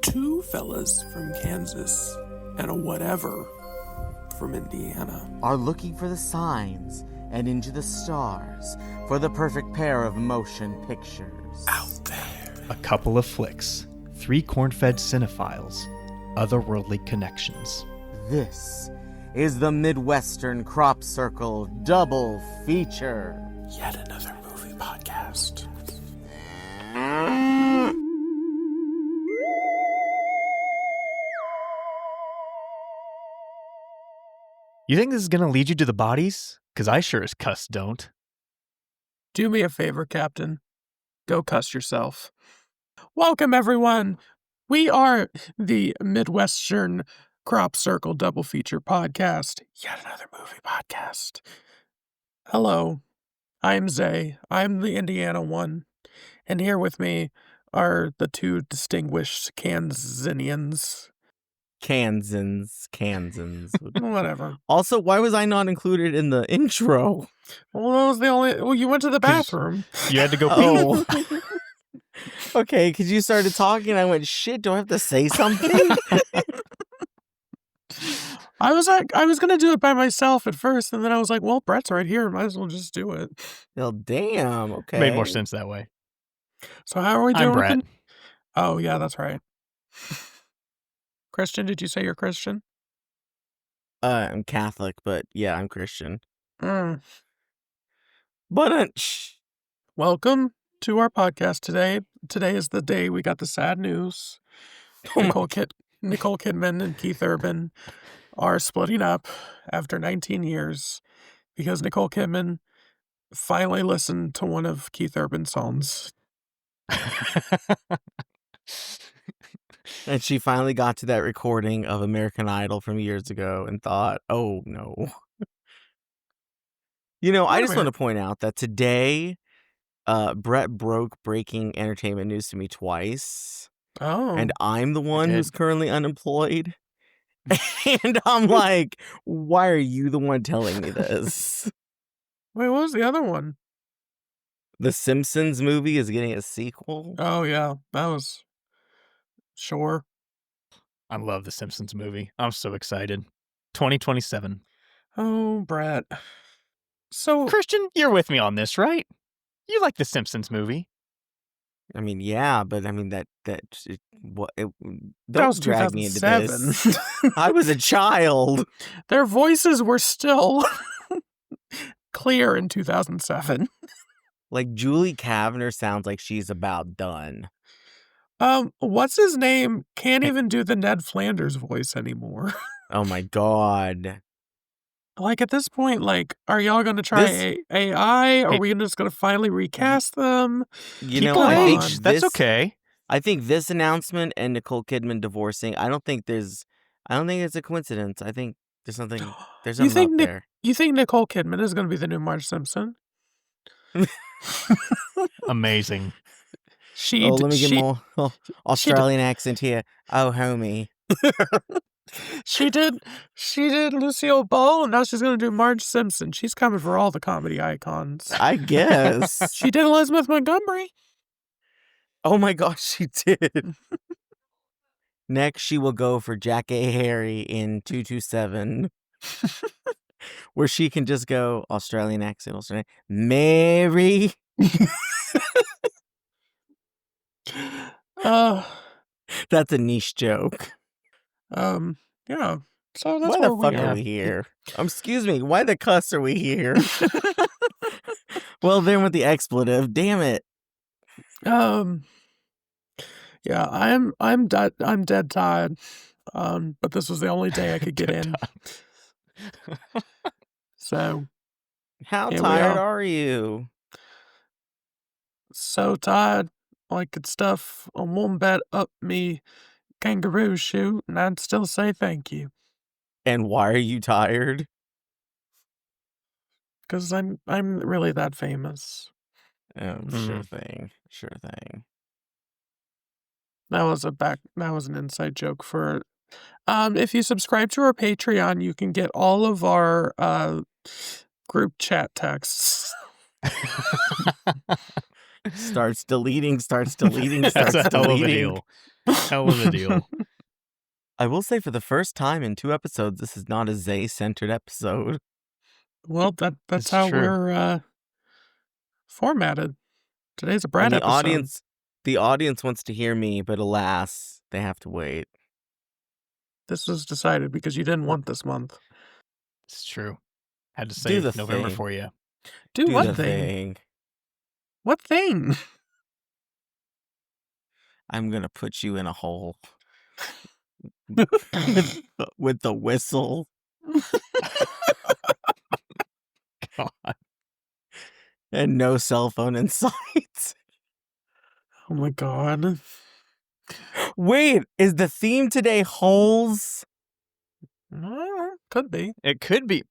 two fellas from Kansas and a whatever from Indiana are looking for the signs and into the stars for the perfect pair of motion pictures. out there. A couple of flicks, 3 corn-fed cinephiles, otherworldly connections. This is the Midwestern Crop Circle Double Feature. Yet another movie podcast. You think this is going to lead you to the bodies? Because I sure as cuss don't. Do me a favor, Captain. Go cuss yourself. Welcome, everyone. We are the Midwestern Crop Circle Double Feature Podcast. Yet another movie podcast. Hello, I'm Zay. I'm the Indiana one. And here with me are the two distinguished Kansanians. Kansans. Whatever. Also, why was I not included in the intro? Well, that was the only... Well, you went to the 'Cause bathroom. You had to go pee. Oh. Okay, because you started talking, I went, shit, do I have to say something? I was going to do it by myself at first, and then I was like, well, Brett's right here. Might as well just do it. Well, damn, okay. Made more sense that way. So how are we doing? I'm Brett. Oh, yeah, that's right. Christian, did you say you're Christian? I'm Catholic, but yeah, I'm Christian. Mm. But, Welcome to our podcast today. Today is the day we got the sad news. Nicole Kidman and Keith Urban are splitting up after 19 years because Nicole Kidman finally listened to one of Keith Urban's songs. and she finally got to that recording of American Idol from years ago and thought, oh, no. I just want to point out that today, Brett broke breaking entertainment news to me twice. Oh. And I'm the one who's currently unemployed. And I'm like, why are you the one telling me this? Wait, what was the other one? The Simpsons movie is getting a sequel. Oh, yeah. That was... Sure. I love the Simpsons movie. I'm so excited. 2027. Oh, Brett. So... Christian, you're with me on this, right? You like the Simpsons movie. I mean, yeah, but I mean that That was drag me into 2007. this. I was a child. Their voices were still clear in 2007. Like Julie Kavner sounds like she's about done. What's his name? Can't even do the Ned Flanders voice anymore. Oh my god. Like at this point, like, are y'all going to try AI? Are we just going to finally recast them? I think That's okay. I think this announcement and Nicole Kidman divorcing, I don't think it's a coincidence. I think there's something out there. You think Nicole Kidman is going to be the new Marge Simpson? Amazing. Let me get more Australian accent here. Oh, homie. She did Lucille Ball, and now she's going to do Marge Simpson. She's coming for all the comedy icons. I guess. She did Elizabeth Montgomery. Oh my gosh, she did. Next, she will go for Jack A. Harry in 227, where she can just go Australian accent, Mary. That's a niche joke. Yeah. So that's why where the fuck are are. we here? Excuse me, why the cuss are we here? Well, then with the expletive, damn it. Yeah, I'm dead tired. But this was the only day I could get in. So how tired are you? So tired I could stuff a wombat up me kangaroo shoe, and I'd still say thank you. And why are you tired? Because I'm really that famous. Oh, sure thing. That was an inside joke for. If you subscribe to our Patreon, you can get all of our group chat texts. starts deleting. That's a hell of a deal. Hell of a deal. I will say for the first time in 2 episodes, this is not a Zay-centered episode. Well, that's It's how true. we're formatted. Today's a Brad And episode. the audience wants to hear me, but alas, they have to wait. This was decided because you didn't want this month. It's true. Had to Do save the November thing. for you. Do Do what the thing? thing. What thing? I'm gonna put you in a hole. with the whistle. God. And no cell phone in sight. Oh my god. Wait, is the theme today holes? Could be. It could be.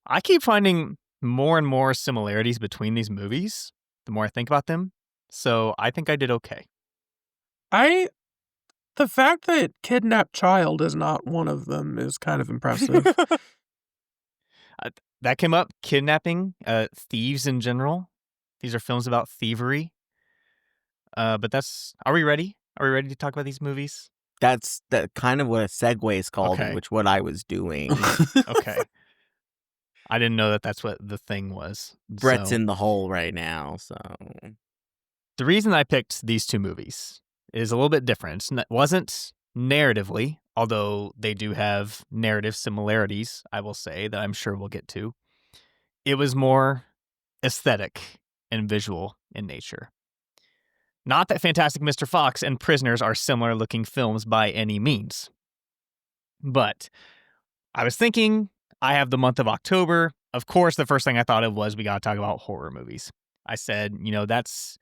I keep finding more and more similarities between these movies the more I think about them. So I think I did okay. The fact that Kidnapped Child is not one of them is kind of impressive. That came up. Kidnapping, thieves in general. These are films about thievery. But are we ready? Are we ready to talk about these movies? That's kind of what a segue is called, Okay. which what I was doing. Okay. I didn't know that that's what the thing was. Brett's So, in the hole right now, so. the reason I picked these two movies is a little bit different. It wasn't narratively, although they do have narrative similarities, I will say, that I'm sure we'll get to. It was more aesthetic and visual in nature. Not that Fantastic Mr. Fox and Prisoners are similar looking films by any means. But I was thinking, I have the month of October. Of course, the first thing I thought of was we got to talk about horror movies. I said, that's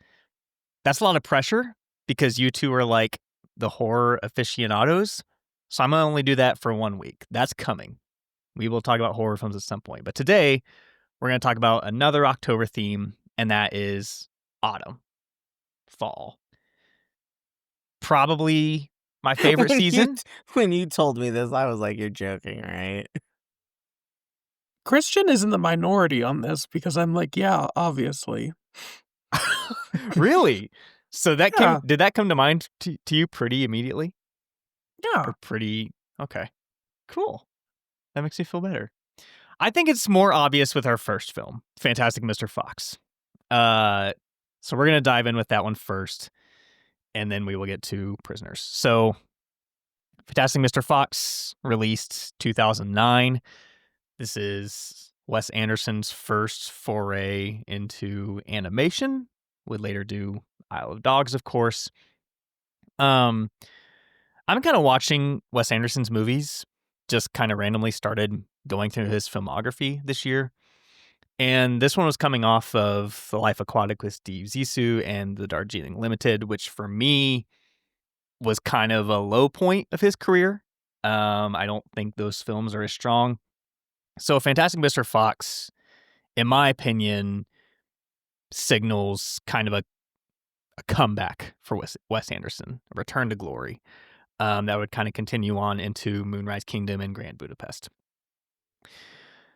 a lot of pressure because you two are like the horror aficionados. So I'm going to only do that for 1 week. That's coming. We will talk about horror films at some point. But today, we're going to talk about another October theme, and that is autumn, fall. Probably my favorite season. When you told me this, I was like, you're joking, right? Christian is in the minority on this because I'm like, yeah, obviously. Really? So Yeah. did that come to mind to you pretty immediately? Yeah. Or pretty, okay, cool. That makes me feel better. I think it's more obvious with our first film, Fantastic Mr. Fox. So we're going to dive in with that one first, and then we will get to Prisoners. So Fantastic Mr. Fox, released 2009. This is Wes Anderson's first foray into animation. Would later do Isle of Dogs, of course. I'm kind of watching Wes Anderson's movies, just kind of randomly started going through his filmography this year. And this one was coming off of The Life Aquatic with Steve Zissou and The Darjeeling Limited, which for me was kind of a low point of his career. I don't think those films are as strong. So Fantastic Mr. Fox, in my opinion, signals kind of a comeback for Wes Anderson, a return to glory. That would kind of continue on into Moonrise Kingdom and Grand Budapest.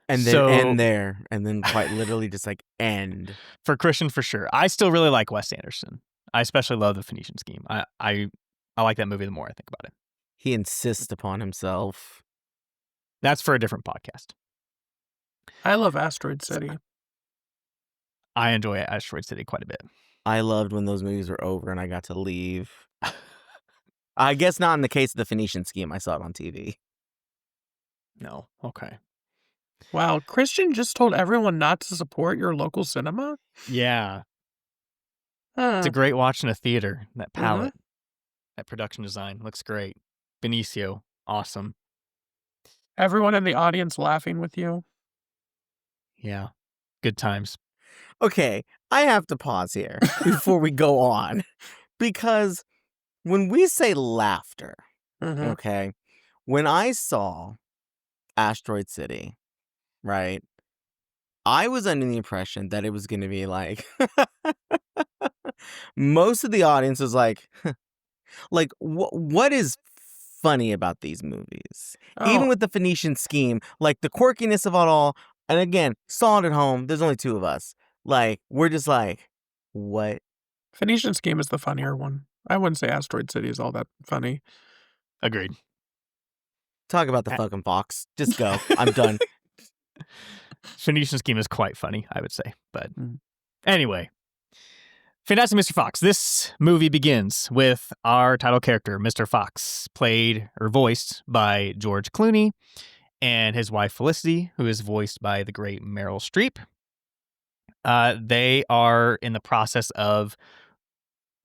And then end there, and then quite literally just like end. For Christian, for sure. I still really like Wes Anderson. I especially love The Phoenician Scheme. I like that movie the more I think about it. He insists upon himself. That's for a different podcast. I love Asteroid City. I enjoy Asteroid City quite a bit. I loved when those movies were over and I got to leave. I guess not in the case of The Phoenician Scheme. I saw it on TV. No. Okay. Wow, Christian just told everyone not to support your local cinema? Yeah. Huh. It's a great watch in a theater. That palette, that production design looks great. Benicio, awesome. Everyone in the audience laughing with you. Yeah. Good times. Okay, I have to pause here before we go on. Because when we say laughter, okay, when I saw Asteroid City, right, I was under the impression that it was going to be like, most of the audience was like, what is funny about these movies? Even with The Phoenician Scheme, like the quirkiness of it all, and again, saw it at home, there's only 2 of us. Like, we're just like, what? Phoenician Scheme is the funnier one. I wouldn't say Asteroid City is all that funny. Agreed. Talk about the fucking fox. Just go. I'm done. Phoenician Scheme is quite funny, I would say. But Mm. anyway, Fantastic Mr. Fox. This movie begins with our title character, Mr. Fox, played or voiced by George Clooney, and his wife Felicity, who is voiced by the great Meryl Streep. They are in the process of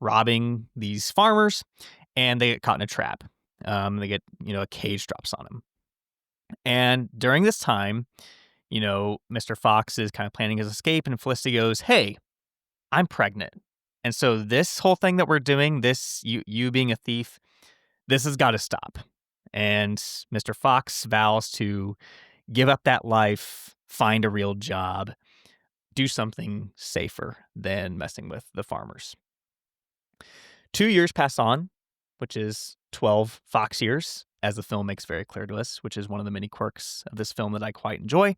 robbing these farmers, and they get caught in a trap. They get, a cage drops on them. And during this time, Mr. Fox is kind of planning his escape, and Felicity goes, "Hey, I'm pregnant. And so this whole thing that we're doing, this you being a thief, this has got to stop." And Mr. Fox vows to give up that life, find a real job, do something safer than messing with the farmers. 2 years pass on, which is 12 Fox years, as the film makes very clear to us, which is one of the many quirks of this film that I quite enjoy.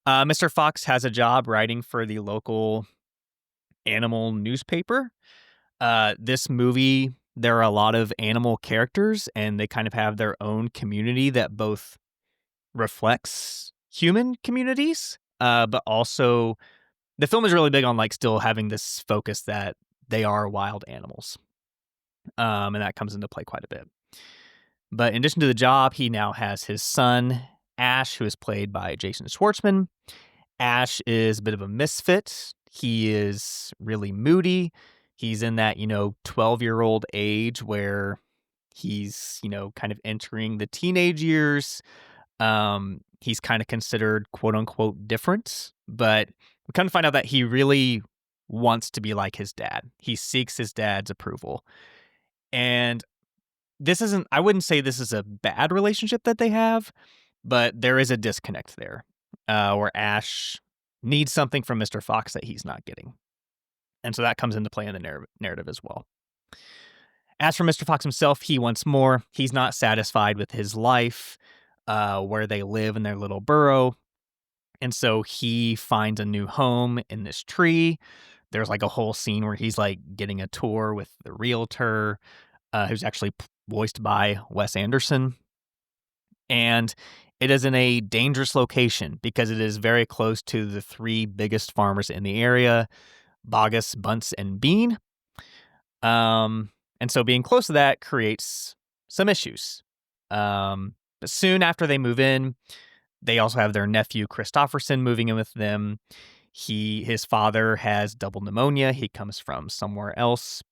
Mr. Fox has a job writing for the local animal newspaper. This movie, there are a lot of animal characters, and they kind of have their own community that both reflects human communities, but also the film is really big on still having this focus that they are wild animals. And that comes into play quite a bit. But in addition to the job, he now has his son, Ash, who is played by Jason Schwartzman. Ash is a bit of a misfit. He is really moody. He's in that, 12-year-old age where he's, kind of entering the teenage years. He's kind of considered quote unquote different, but we kind of find out that he really wants to be like his dad. He seeks his dad's approval. And I wouldn't say this is a bad relationship that they have, but there is a disconnect there, where Ash needs something from Mr. Fox that he's not getting. And so that comes into play in the narrative as well. As for Mr. Fox himself, he wants more. He's not satisfied with his life, where they live in their little burrow. And so he finds a new home in this tree. There's a whole scene where he's getting a tour with the realtor, who's actually voiced by Wes Anderson. And it is in a dangerous location because it is very close to the three biggest farmers in the area, Bogus, Bunce, and Bean. And so being close to that creates some issues. But soon after they move in, they also have their nephew, Christopherson, moving in with them. His father has double pneumonia. He comes from somewhere else.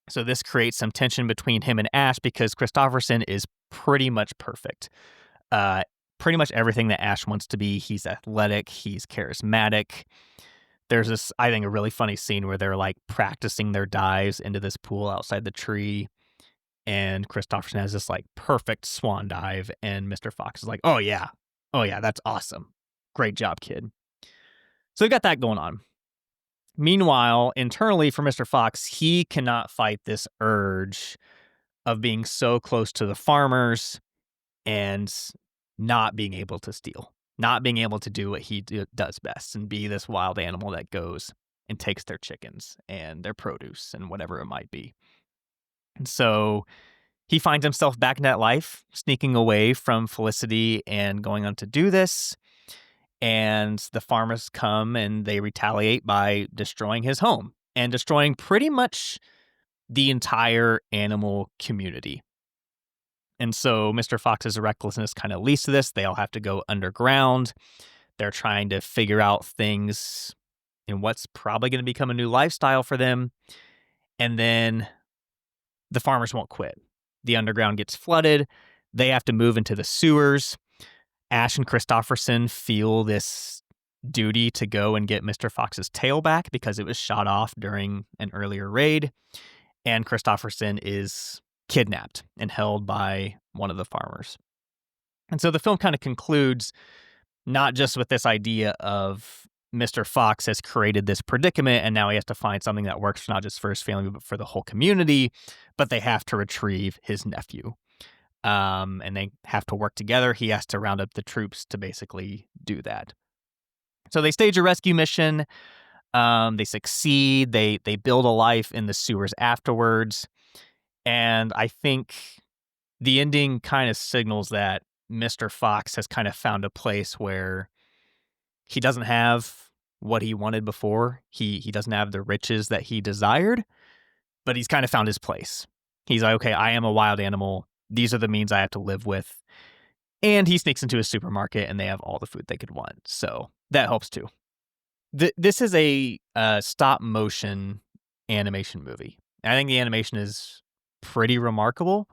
So this creates some tension between him and Ash because Christopherson is pretty much perfect. Pretty much everything that Ash wants to be. He's athletic. He's charismatic. There's this, I think, a really funny scene where they're practicing their dives into this pool outside the tree. And Christopherson has this perfect swan dive. And Mr. Fox is like, oh yeah, that's awesome. Great job, kid. So we got that going on. Meanwhile, internally for Mr. Fox, he cannot fight this urge of being so close to the farmers and not being able to steal, not being able to do what he does best and be this wild animal that goes and takes their chickens and their produce and whatever it might be. And so he finds himself back in that life, sneaking away from Felicity and going on to do this. And the farmers come and they retaliate by destroying his home and destroying pretty much the entire animal community. And so Mr. Fox's recklessness kind of leads to this. They all have to go underground. They're trying to figure out things in what's probably going to become a new lifestyle for them. And then the farmers won't quit. The underground gets flooded. They have to move into the sewers. Ash and Christopherson feel this duty to go and get Mr. Fox's tail back because it was shot off during an earlier raid. And Christopherson is kidnapped and held by one of the farmers. And so the film kind of concludes not just with this idea of Mr. Fox has created this predicament and now he has to find something that works not just for his family but for the whole community, but they have to retrieve his nephew. And they have to work together. He has to round up the troops to basically do that. So they stage a rescue mission. They succeed. They build a life in the sewers afterwards. And I think the ending kind of signals that Mr. Fox has kind of found a place where he doesn't have what he wanted before. He doesn't have the riches that he desired, but he's kind of found his place. He's like, okay, I am a wild animal. These are the means I have to live with. And he sneaks into a supermarket and they have all the food they could want. So that helps too. This is a stop motion animation movie. I think the animation is pretty remarkable.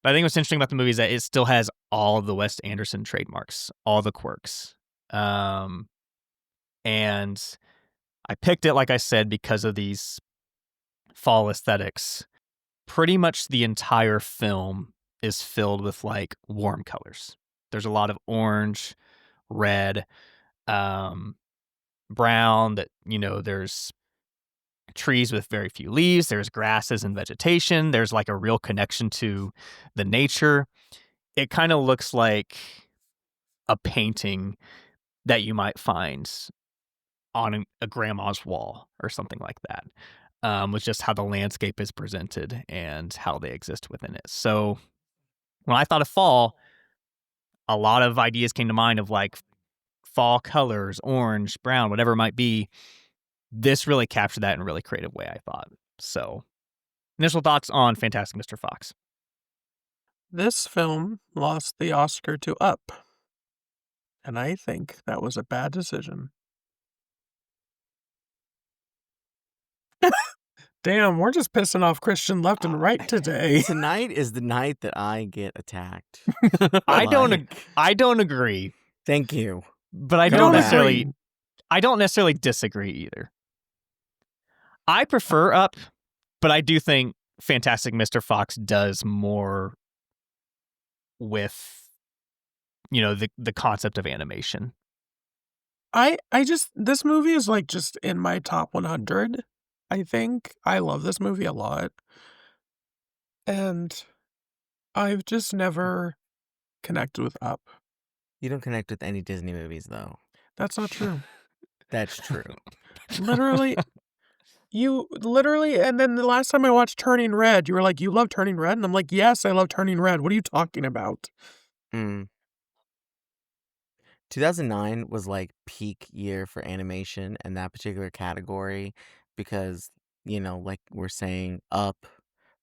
But I think what's interesting about the movie is that it still has all of the Wes Anderson trademarks, all the quirks. And I picked it, like I said, because of these fall aesthetics. Pretty much the entire film is filled with like warm colors. There's a lot of orange, red, brown, that, there's trees with very few leaves, there's grasses and vegetation, there's like a real connection to the nature. It kind of looks like a painting that you might find on a grandma's wall or something like that, with just how the landscape is presented and how they exist within it. So when I thought of fall, a lot of ideas came to mind of like fall colors, orange, brown, whatever it might be. This really captured that in a really creative way, I thought. So, initial thoughts on Fantastic Mr. Fox. This film lost the Oscar to Up, and I think that was a bad decision. Damn, we're just pissing off Christian left and right today. Tonight is the night that I get attacked. I don't agree. Thank you. But I Come don't back. necessarily disagree either. I prefer Up, but I do think Fantastic Mr. Fox does more with the concept of animation. This movie is like just in my top 100. I think I love this movie a lot. And I've just never connected with Up. You don't connect with any Disney movies, though. That's not true. That's true. Literally, and then the last time I watched Turning Red, you were like, you love Turning Red? And I'm like, yes, I love Turning Red. What are you talking about? 2009 was like peak year for animation and that particular category because, like we're saying, Up,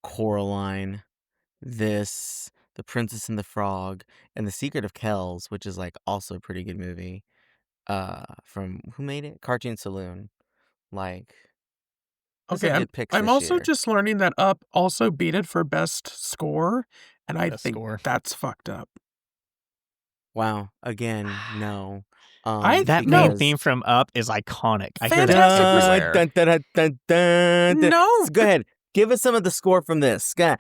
Coraline, The Princess and the Frog, and The Secret of Kells, which is like also a pretty good movie. From who made it? Cartoon Saloon. Like, those are Okay, good picks I'm this also year. just learning that Up also beat it for best score, and I Best think score. that's fucked up. Wow. Again, no. That main theme from Up is iconic. I hear Fantastic that Mr. everywhere. Dun, dun, dun, dun, dun, dun. No. Go ahead. Give us some of the score from this. Oh Oh my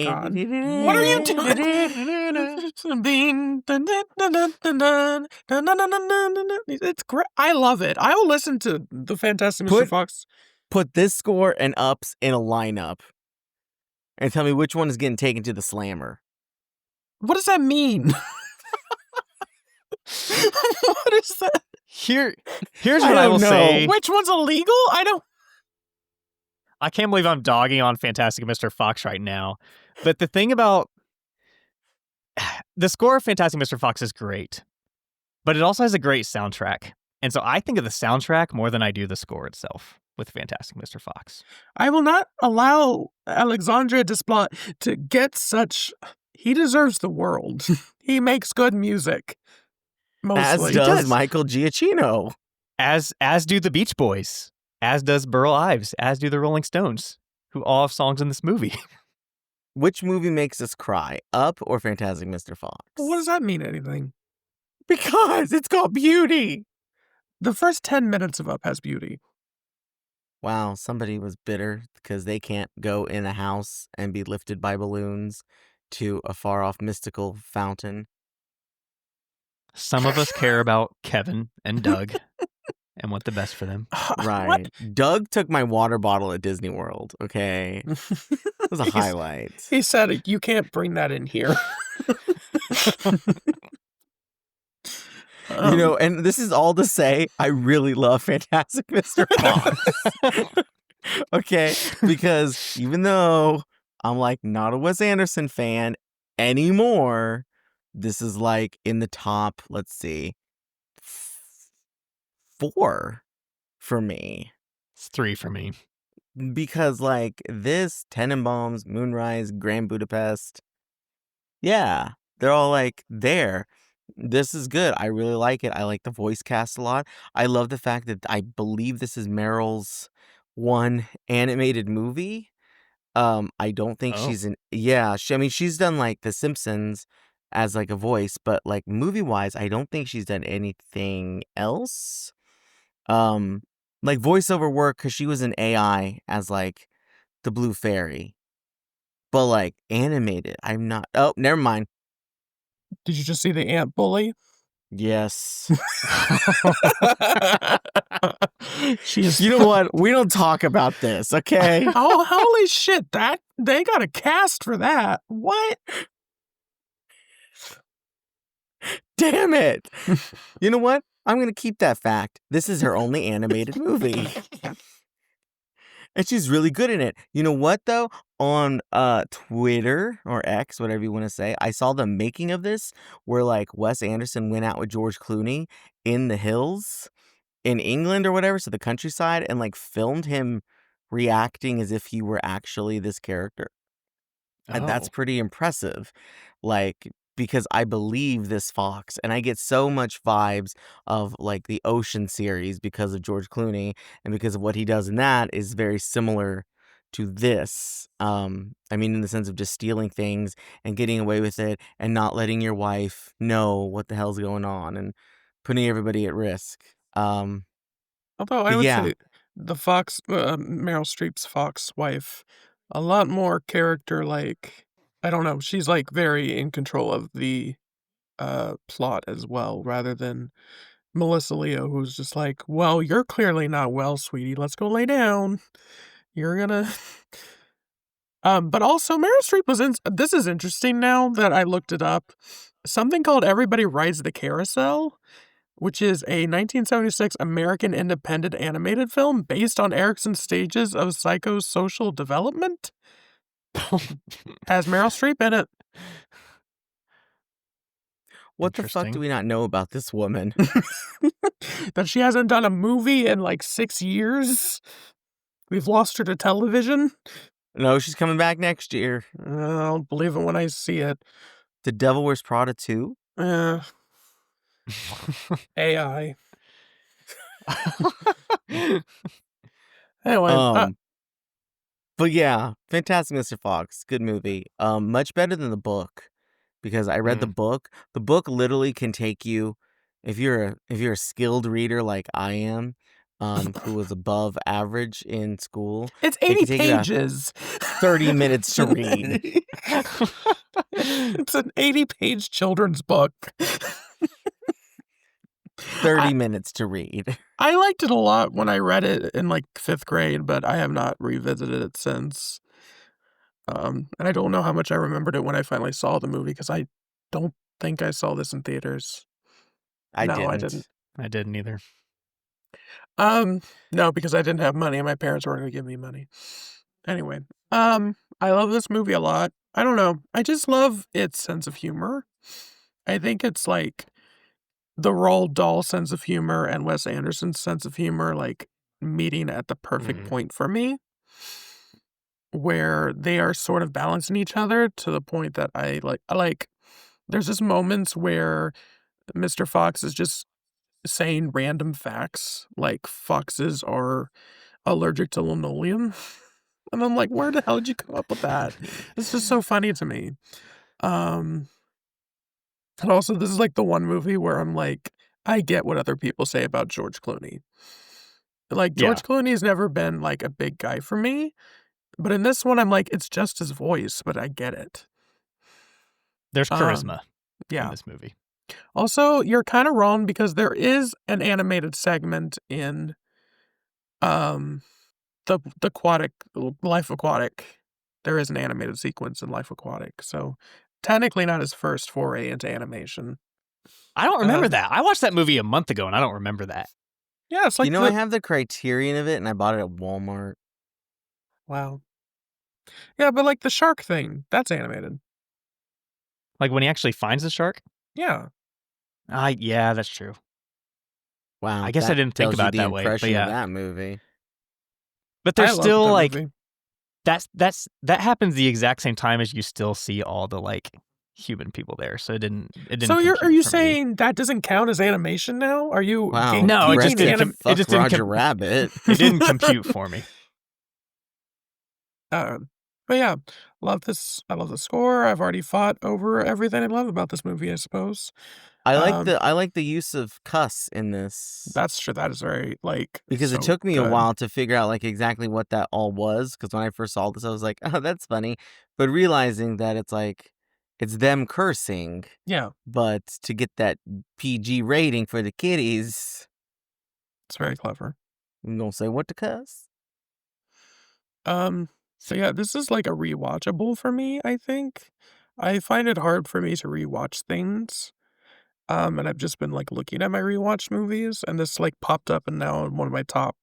god. What are you doing? It's great. I love it. I will listen to the Fantastic Mr. Fox. Put this score and Ups in a lineup and tell me which one is getting taken to the slammer. What does that mean? What is that? Here's what I will say. Which one's illegal? I can't believe I'm dogging on Fantastic Mr. Fox right now. But the thing about the score of Fantastic Mr. Fox is great, but it also has a great soundtrack. And so I think of the soundtrack more than I do the score itself with Fantastic Mr. Fox. I will not allow Alexandre Desplat to get such... He deserves the world. He makes good music. Mostly. As does Michael Giacchino. As do the Beach Boys. As does Burl Ives. As do the Rolling Stones, who all have songs in this movie. Which movie makes us cry? Up or Fantastic Mr. Fox? What does that mean, anything? Because it's called Beauty. The first 10 minutes of Up has beauty. Wow, somebody was bitter because they can't go in a house and be lifted by balloons to a far-off mystical fountain. Some of us care about Kevin and Doug and want the best for them. Right. What? Doug took my water bottle at Disney World, okay? It was a highlight. He said, you can't bring that in here. And this is all to say, I really love Fantastic Mr. Fox. Okay, because even though I'm like not a Wes Anderson fan anymore, this is like in the top, let's see, 4 for me. It's 3 for me. Because like this, Tenenbaums, Moonrise, Grand Budapest, yeah, they're all like there. This is good. I really like it. I like the voice cast a lot. I love the fact that I believe this is Meryl's one animated movie. I don't think Oh. she's I mean, she's done like The Simpsons as like a voice, but like movie wise, I don't think she's done anything else. Like voiceover work because she was an AI as like the Blue Fairy, but like animated, I'm not. Oh, never mind. Did you just see the ant bully? Yes. She's You know what? We don't talk about this, okay? Oh, holy shit, that they got a cast for that. What? Damn it. You know what? I'm going to keep that fact. This is her only animated movie. And she's really good in it. You know what, though? On Twitter or X, whatever you want to say, I saw the making of this where, like, Wes Anderson went out with George Clooney in the hills in England or whatever, so the countryside, and, like, filmed him reacting as if he were actually this character. And that's Oh. pretty impressive. Like, because I believe this fox, and I get so much vibes of like the Ocean series because of George Clooney and because of what he does in that is very similar to this. I mean, in the sense of just stealing things and getting away with it and not letting your wife know what the hell's going on and putting everybody at risk. Although I But would yeah, say the Fox, Meryl Streep's Fox wife, a lot more character like, I don't know, she's like very in control of the plot as well, rather than Melissa Leo, who's just like, well, you're clearly not well, sweetie. Let's go lay down. You're gonna. But also Meryl Streep was in. This is interesting now that I looked it up. Something called Everybody Rides the Carousel, which is a 1976 American independent animated film based on Erickson's stages of psychosocial development. Has Meryl Streep in it. what the fuck do Interesting. we not know about this woman? That she hasn't done a movie in like 6 years. We've lost her to television. No, she's coming back next year. I'll believe it when I see it. The Devil Wears Prada 2? AI. Anyway, But yeah, Fantastic Mr. Fox, good movie. Much better than the book because I read the book. The book literally can take you if you're a skilled reader like I am, who was above average in school. it's It 80 could take you about pages. 30 minutes to read. It's an 80-page children's book. 30 minutes to read. I liked it a lot when I read it in like 5th grade, but I have not revisited it since. And I don't know how much I remembered it when I finally saw the movie because I don't think I saw this in theaters. I No, didn't. I didn't. I didn't either. No, because I didn't have money and my parents weren't going to give me money. Anyway, I love this movie a lot. I don't know. I just love its sense of humor. I think it's like the Roald Dahl sense of humor and Wes Anderson's sense of humor, like meeting at the perfect point for me, where they are sort of balancing each other to the point that I like. There's just moments where Mr. Fox is just saying random facts, like foxes are allergic to linoleum. And I'm like, where the hell did you come up with that? It's just so funny to me. And also, this is like the one movie where I'm like, I get what other people say about George Clooney. Like, George Clooney's never been like a big guy for me. But in this one, I'm like, it's just his voice, but I get it. There's charisma in Yeah. this movie. Also, you're kind of wrong because there is an animated segment in the aquatic Life Aquatic. There is an animated sequence in Life Aquatic, so technically not his first foray into animation. I don't remember that. I watched that movie a month ago, and I don't remember that. Yeah, it's like I have the Criterion of it, and I bought it at Walmart. Wow. Yeah, but like the shark thing, that's animated. Like when he actually finds the shark? Yeah. Yeah, that's true. Wow. I guess I didn't think about it that way. But Impression yeah. of that movie. But there's still that like movie. that happens the exact same time as you still see all the like human people there. So it didn't So are compute you for me. saying that doesn't count as animation now? Are you Wow. No, it just didn't. it just didn't Roger Rabbit. It didn't compute for me. But yeah, love this. I love the score. I've already fought over everything I love about this movie, I suppose. I like the use of cuss in this. That's true. That is very like because it so took me a good. while to figure out like exactly what that all was. Because when I first saw this, I was like, "Oh, that's funny," but realizing that it's like it's them cursing. Yeah, but to get that PG rating for the kiddies, it's very clever. I'm gonna say what to cuss. So yeah, this is like a rewatchable for me, I think. I find it hard for me to rewatch things. And I've just been like looking at my rewatch movies, and this like popped up and now in one of my top,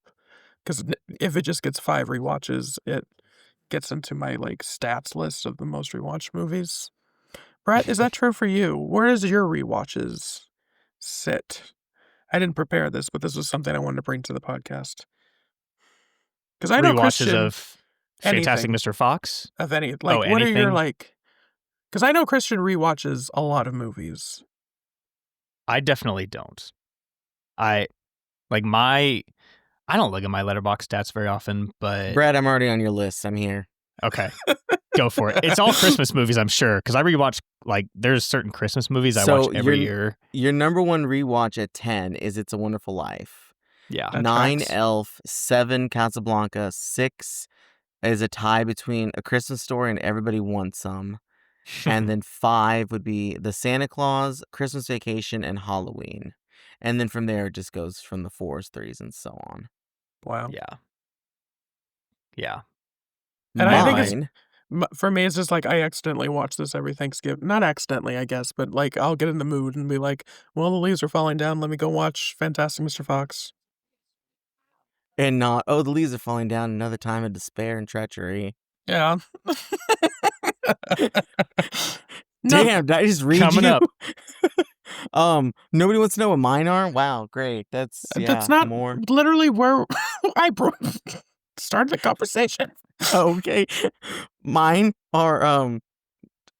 because if it just gets 5 rewatches, it gets into my like stats list of the most rewatched movies. Brett, is that true for you? Where does your rewatches sit? I didn't prepare this, but this was something I wanted to bring to the podcast. Because I know Rewatches Christian of Fantastic Mr. Fox. of any like what are your like? Because I know Christian rewatches a lot of movies. I definitely don't. I don't look at my Letterboxd stats very often, but Brad, I'm already on your list. I'm here. okay, go for it. It's all Christmas movies, I'm sure, because I rewatch like there's certain Christmas movies I watch every year. Your number one rewatch at 10 is It's a Wonderful Life. Yeah, 9 Elf, 7 Casablanca, 6 is a tie between A Christmas Story and Everybody Wants Some. And then 5 would be The Santa Claus, Christmas Vacation, and Halloween. And then from there, it just goes from the 4s, 3s, and so on. Wow. Yeah. And I think it's, for me, it's just like I accidentally watch this every Thanksgiving. Not accidentally, I guess, but like I'll get in the mood and be like, well, the leaves are falling down. Let me go watch Fantastic Mr. Fox. And not, oh, the leaves are falling down, another time of despair and treachery. Yeah. Damn, did I just read coming you? up. Nobody wants to know what mine are? Wow, great. That's not more. Literally where I started the conversation. Okay. Mine are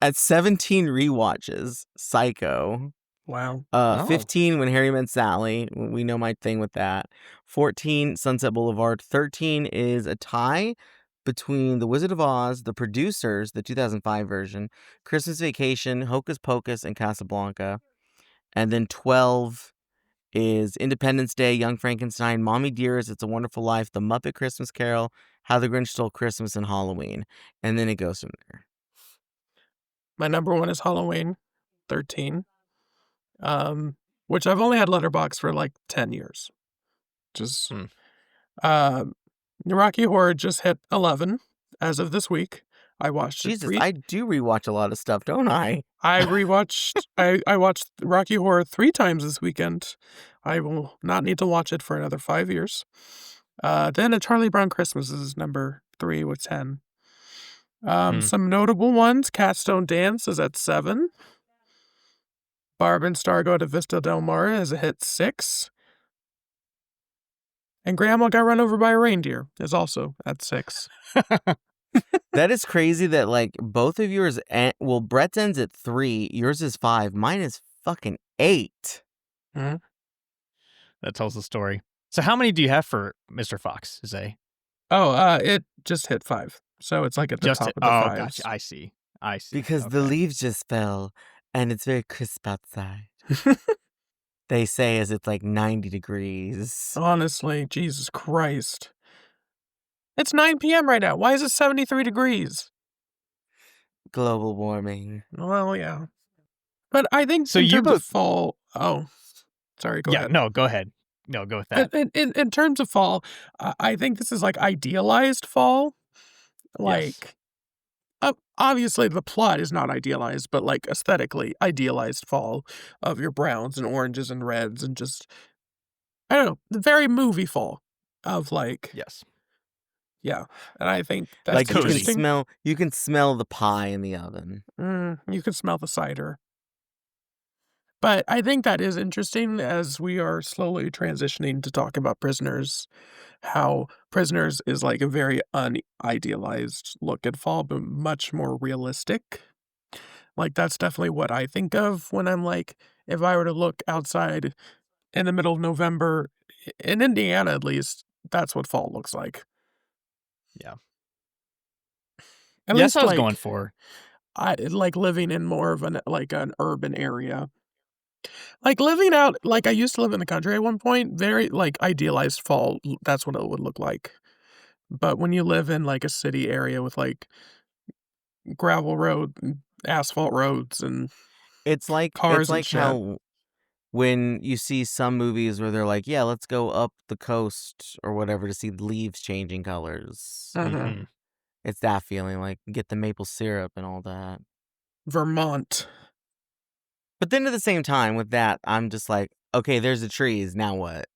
at 17 rewatches, Psycho. Wow. 15 When Harry Met Sally. We know my thing with that. 14 Sunset Boulevard. 13 is a tie between The Wizard of Oz, The Producers, the 2005 version, Christmas Vacation, Hocus Pocus, and Casablanca. And then 12 is Independence Day, Young Frankenstein, Mommy Dearest, It's a Wonderful Life, The Muppet Christmas Carol, How the Grinch Stole Christmas, and Halloween. And then it goes from there. My number 1 is Halloween, 13. Which I've only had Letterboxd for like 10 years. Just Rocky Horror just hit 11 as of this week. I watched Jesus, I do rewatch a lot of stuff, don't I? I watched Rocky Horror 3 times this weekend. I will not need to watch it for another 5 years. Then A Charlie Brown Christmas is number 3 with 10. Some notable ones, Cats Don't Dance is at 7. Barb and Star Go to Vista Del Mar is a hit 6. And Grandma Got Run Over by a Reindeer is also at 6. That is crazy that like both of yours, Brett's ends at 3, yours is 5, mine is fucking 8. Mm-hmm. That tells the story. So how many do you have for Mr. Fox, Zay? It just hit 5. So it's like at the top of the 5s. Gotcha. I see. Because the leaves just fell and it's very crisp outside. They say as it's like 90 degrees. Honestly, Jesus Christ. It's 9 p.m. right now. Why is it 73 degrees? Global warming. Well, yeah. But I think so. In You terms both of fall. Oh, sorry. Go ahead. No, go ahead. No, go with that. In terms of fall, I think this is like idealized fall. Like, Obviously, the plot is not idealized, but, like, aesthetically idealized fall of your browns and oranges and reds and just I don't know, the very movie fall of, like Yes. yeah, and I think It's that's Like, cozy. you can smell the pie in the oven. You can smell the cider. But I think that is interesting as we are slowly transitioning to talk about Prisoners, how Prisoners is, like, a very unidealized look at fall, but much more realistic. Like, that's definitely what I think of when I'm like, if I were to look outside in the middle of November, in Indiana at least, that's what fall looks like. Yeah. At Yeah, that's least, what I was going like, for. I like living in more of an urban area. Like, living out like, I used to live in the country at one point, very, like, idealized fall, that's what it would look like. But when you live in, like, a city area with, like, gravel road and asphalt roads and It's cars and like shit. how when you see some movies where they're like, "Yeah, let's go up the coast or whatever to see the leaves changing colors." Mhm. Mhm. It's that feeling, like, get the maple syrup and all that. Vermont. But then at the same time with that, I'm just like, "Okay, there's the trees, now what?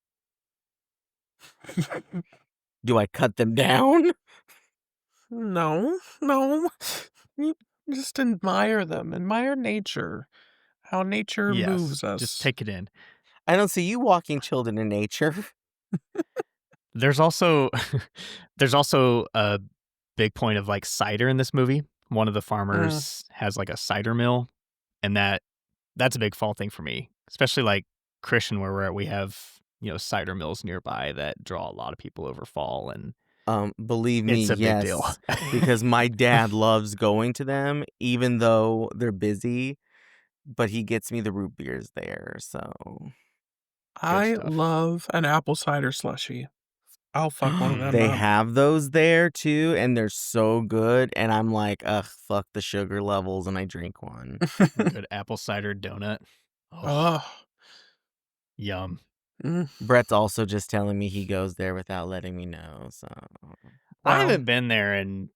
Do I cut them down?" No, no. You just admire them, admire nature, how nature Yes. moves Just us. take it in. I don't see you walking children in nature. There's also there's also a big point of, like, cider in this movie. One of the Mm. farmers has, like, a cider mill, and that's a big fall thing for me, especially, like, Christian, where we're at, we have, cider mills nearby that draw a lot of people over fall, and Believe me, it's a big deal. yes, because my dad loves going to them even though they're busy, but he gets me the root beers there, so Good I stuff. love an apple cider slushie. I'll fuck one of them Mhm. they up. have those there too, and they're so good, and I'm like, "Ugh, fuck the sugar levels," and I drink one. A good apple cider donut. Oh, Ugh. yum. Mm, Brett's also just telling me he goes there without letting me know, so I wow. haven't been there in,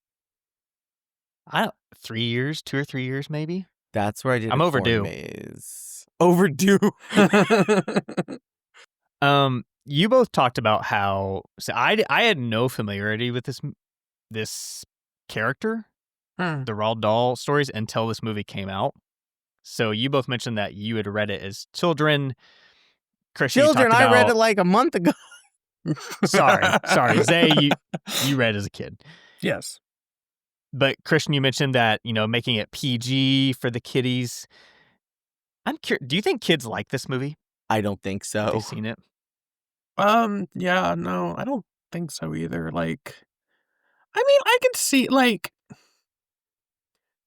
I don't 3 years, 2 or 3 years maybe? that's where I did a I'm corn overdue. maze. Overdue. You both talked about how I had no familiarity with this character, Hmm. the Roald Dahl stories, until this movie came out. So you both mentioned that you had read it as children. Christian, you Children, talked I read it about like a month ago. sorry, Zay, you read as a kid. Yes. But Christian, you mentioned that, making it PG for the kiddies. I'm curious, do you think kids like this movie? I don't think Have they so. seen it? Yeah, no, I don't think so either. Like, I mean, I can see, like,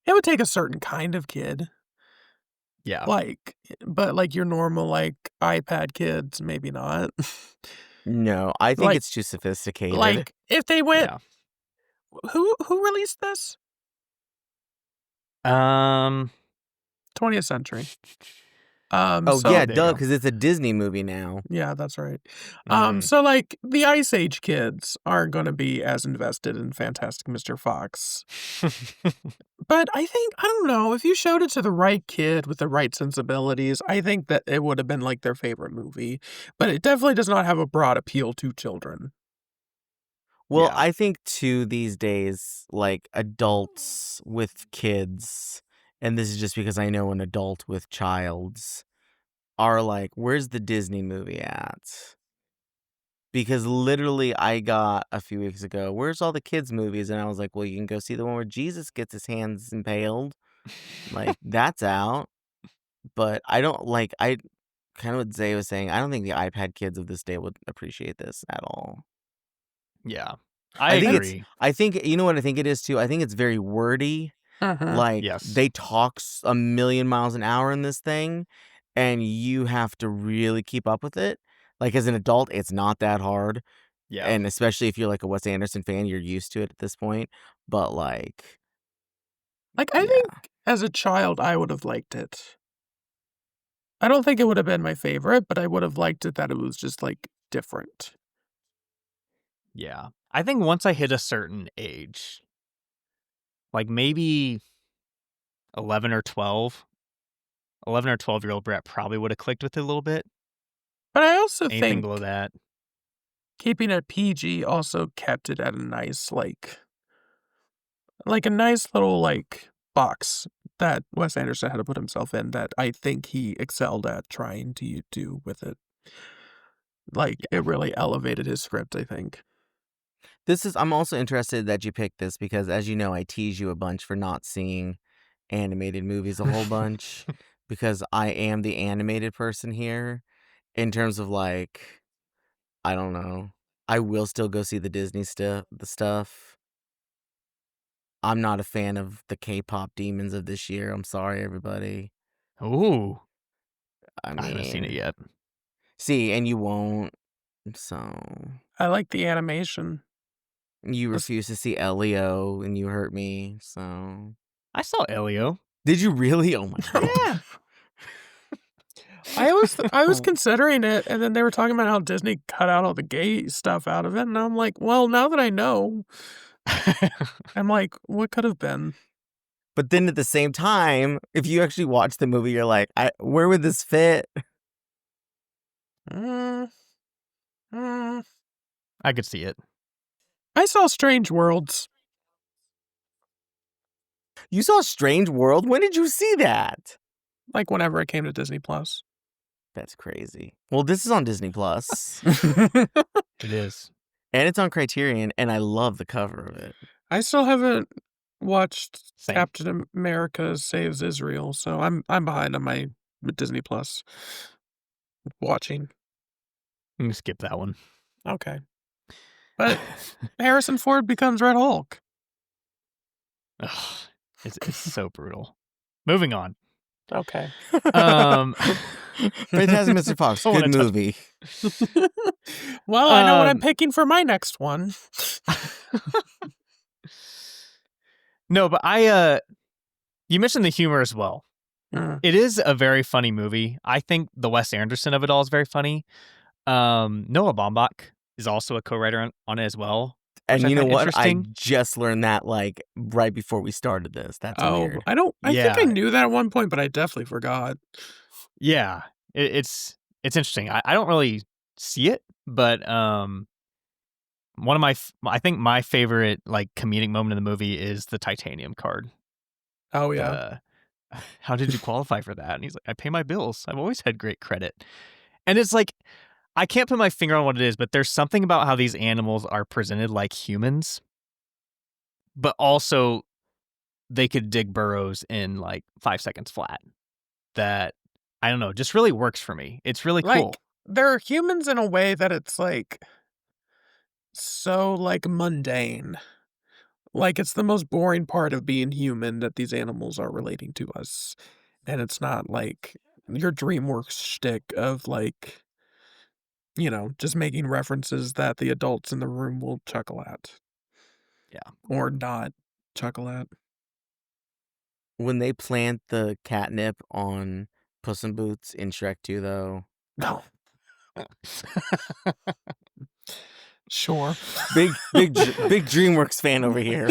it would take a certain kind of kid. Yeah. Like, but like your normal, like, iPad kids, maybe not. No, I think Like it's too sophisticated. like, if they went Yeah. who released this? Um 20th century. Oh, So yeah, there you duh, go. because it's a Disney movie now. yeah, that's right. Mm. So, like, the Ice Age kids aren't gonna be as invested in Fantastic Mr. Fox. But I don't know, if you showed it to the right kid with the right sensibilities, I think that it would have been, like, their favorite movie. But it definitely does not have a broad appeal to children. Well, Yeah. I think too these days, like adults with kids, and this is just because I know an adult with childs, are like, where's the Disney movie at? Because literally, I got a few weeks ago, where's all the kids' movies? And I was like, well, you can go see the one where Jesus gets his hands impaled. Like, that's out. But I don't like, I kind of what Zay was saying, I don't think the iPad kids of this day would appreciate this at all. Yeah. I agree. I think, you know what I think it is too? I think it's very wordy. Mhm. Like, Yes. they talk a million miles an hour in this thing, and you have to really keep up with it. Like, as an adult, it's not that hard. Yeah. And especially if you're like a Wes Anderson fan, you're used to it at this point. But, like, Like, I think yeah. as a child, I would have liked it. I don't think it would have been my favorite, but I would have liked it that it was just, like, different. Yeah. I think once I hit a certain age, like maybe 11 or 12. 11 or 12-year-old Brett probably would have clicked with it a little bit. But I also Anything think below that. keeping it PG also kept it at a nice, like a nice little, like, box that Wes Anderson had to put himself in that I think he excelled at trying to do with it. Like, Yeah. it really elevated his script, I think. I'm also interested that you picked this because, as you know, I tease you a bunch for not seeing animated movies a whole bunch because I am the animated person here in terms of, like, I don't know. I will still go see the Disney stuff. I'm not a fan of the K-pop demons of this year. I'm sorry, everybody. Ooh. I I haven't seen it mean, yet. see, and you won't. So I like the animation. you This refuse to see Elio, and you hurt me. So I saw Elio. did you really? Oh my god. Yeah. I was considering it, and then they were talking about how Disney cut out all the gay stuff out of it, and I'm like, well, now that I know, I'm like, what could have been? But then at the same time, if you actually watch the movie, you're like, where would this fit? Mm, mm. I could see it. I saw Strange Worlds. You saw Strange World? When did you see that? Like whenever it came to Disney Plus. That's crazy. Well, this is on Disney Plus, It is. and it's on Criterion, and I love the cover of it. I still haven't watched Same. Captain America Saves Israel, so I'm behind on my Disney Plus watching. I'm gonna skip that one. Okay. But Harrison Ford becomes Red Hulk. Ugh, it's so brutal. Moving on. Okay. Fantastic Mr. Fox, Don't good wanna touch- movie. Well, I know what I'm Um, picking for my next one. No, but you mentioned the humor as well. Mm. It is a very funny movie. I think the Wes Anderson of it all is very funny. Noah Baumbach is also a co-writer on it as well. And I you know find what? I interesting. just learned that like right before we started this. That's weird. I think I Yeah. knew that at one point, but I definitely forgot. Yeah, it's interesting. I don't really see it, but one of I think my favorite like comedic moment in the movie is the titanium card. Oh yeah. How did you qualify for that? And he's like, I pay my bills. I've always had great credit. And it's like, I can't put my finger on what it is, but there's something about how these animals are presented like humans, but also they could dig burrows in like 5 seconds flat. That, I don't know, just really works for me. It's really cool. Like they're humans in a way that it's like so like mundane. Like it's the most boring part of being human that these animals are relating to us. And it's not like your DreamWorks shtick of like, just making references that the adults in the room will chuckle at. Yeah. Or not chuckle at. When they plant the catnip on Puss in Boots in Shrek 2, though. No. Sure. Big DreamWorks fan over here.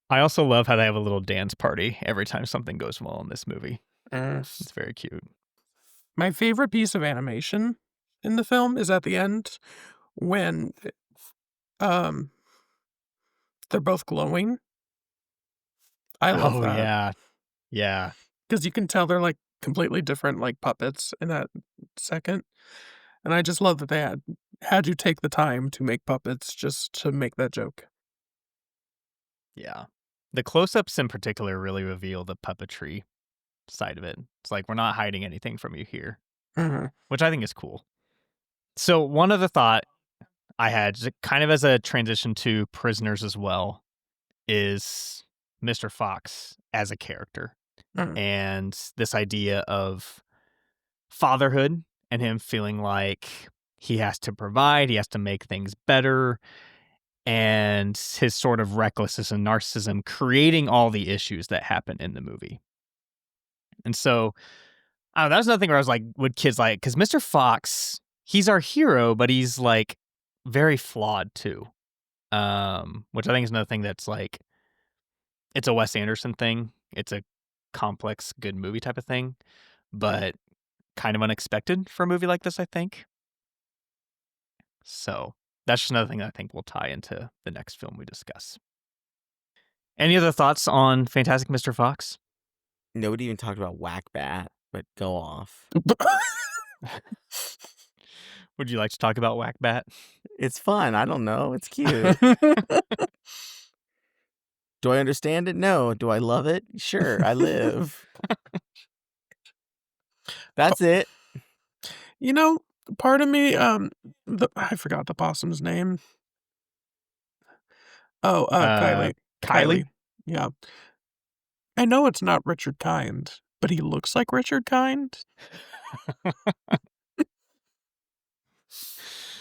I also love how they have a little dance party every time something goes well in this movie. Mm. It's very cute. My favorite piece of animation in the film is at the end when they're both glowing. I love that. Yeah. Yeah. Because you can tell they're like completely different like puppets in that second. And I just love that they had you take the time to make puppets just to make that joke. Yeah. The close-ups in particular really reveal the puppetry side of it. It's like, we're not hiding anything from you here, Mhm. which I think is cool. So one other thought I had, just kind of as a transition to Prisoners as well, is Mr. Fox as a character. Mhm. And this idea of fatherhood and him feeling like he has to provide, he has to make things better, and his sort of recklessness and narcissism creating all the issues that happen in the movie. And so, I don't know, that was another thing where I was like, would kids like, because Mr. Fox, he's our hero, but he's like very flawed too. which I think is another thing that's like, it's a Wes Anderson thing. It's a complex, good movie type of thing, but kind of unexpected for a movie like this, I think. So that's just another thing that I think will tie into the next film we discuss. Any other thoughts on Fantastic Mr. Fox? Nobody even talked about Whack Bat, but go off. Would you like to talk about Whack Bat? It's fun. I don't know. It's cute. Do I understand it? No. Do I love it? Sure. I live. That's it. You know, part of me, I forgot the possum's name. Oh, Kylie. Kylie? Yeah. I know it's not Richard Kind, but he looks like Richard Kind.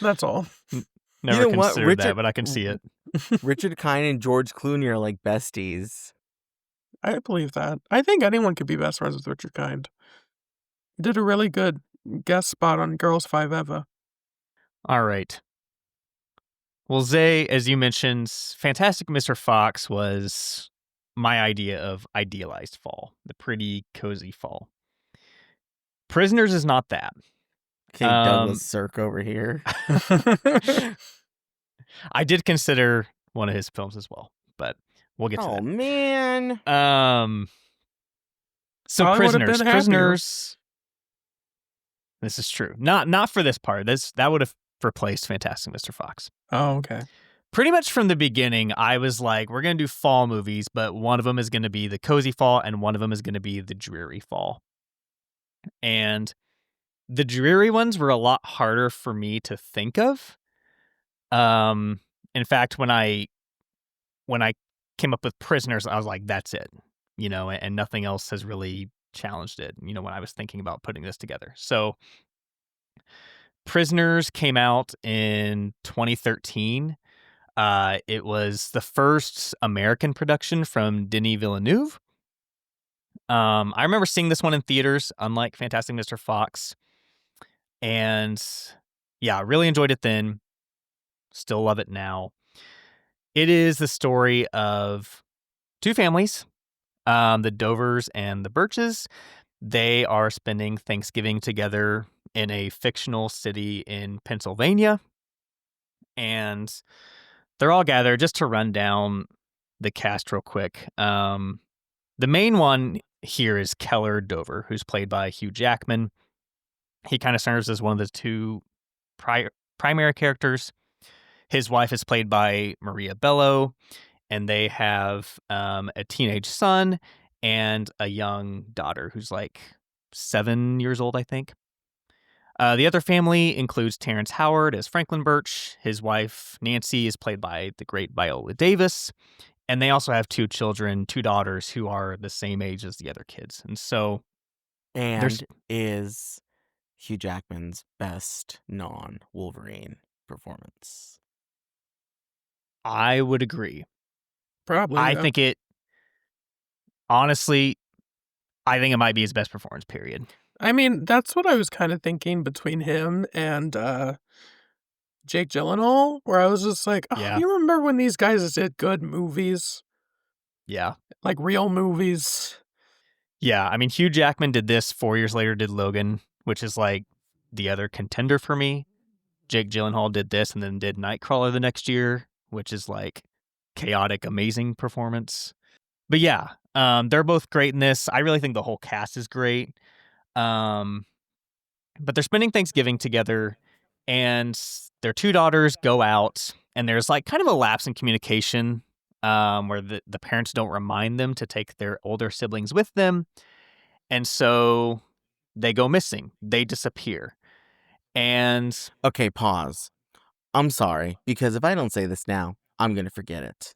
That's all. Never You know what? considered that, but I can see it. Richard Kind and George Clooney are like besties. I believe that. I think anyone could be best friends with Richard Kind. He did a really good guest spot on Girls 5 Eva. All right. Well, Zay, as you mentioned, Fantastic Mr. Fox was my idea of idealized fall, the pretty cozy fall. Prisoners is not that. Okay, Douglas Sirk over here. I did consider one of his films as well, but we'll get to that. Oh, man. So Probably would've been happier. Prisoners. This is true. Not for this part. That would have replaced Fantastic Mr. Fox. Oh, okay. Pretty much from the beginning, I was like, we're going to do fall movies, but one of them is going to be the cozy fall and one of them is going to be the dreary fall. And the dreary ones were a lot harder for me to think of. In fact, when I came up with Prisoners, I was like, that's it, and nothing else has really challenged it, when I was thinking about putting this together. So Prisoners came out in 2013. It was the first American production from Denis Villeneuve. I remember seeing this one in theaters, unlike Fantastic Mr. Fox. And yeah, really enjoyed it then. Still love it now. It is the story of two families, the Dovers and the Birches. They are spending Thanksgiving together in a fictional city in Pennsylvania. And they're all gathered. Just to run down the cast real quick. The main one here is Keller Dover, who's played by Hugh Jackman. He kind of serves as one of the two primary characters. His wife is played by Maria Bello, and they have a teenage son and a young daughter who's like 7 years old, I think. The other family includes Terrence Howard as Franklin Birch. His wife, Nancy, is played by the great Viola Davis. And they also have two daughters who are the same age as the other kids. And so... And is Hugh Jackman's best non-Wolverine performance. I would agree. Probably. I think it... Honestly, I think it might be his best performance, period. I mean, that's what I was kind of thinking between him and Jake Gyllenhaal, where I was just like, oh, Yeah. you remember when these guys did good movies? Yeah. Like real movies? Yeah, I mean, Hugh Jackman did this 4 years later, did Logan, which is like the other contender for me. Jake Gyllenhaal did this and then did Nightcrawler the next year, which is like chaotic, amazing performance. But yeah, they're both great in this. I really think the whole cast is great. But they're spending Thanksgiving together, and their two daughters go out, and there's like kind of a lapse in communication where the parents don't remind them to take their older siblings with them. And so they go missing. They disappear. And Okay, pause. I'm sorry, because if I don't say this now, I'm going to forget it.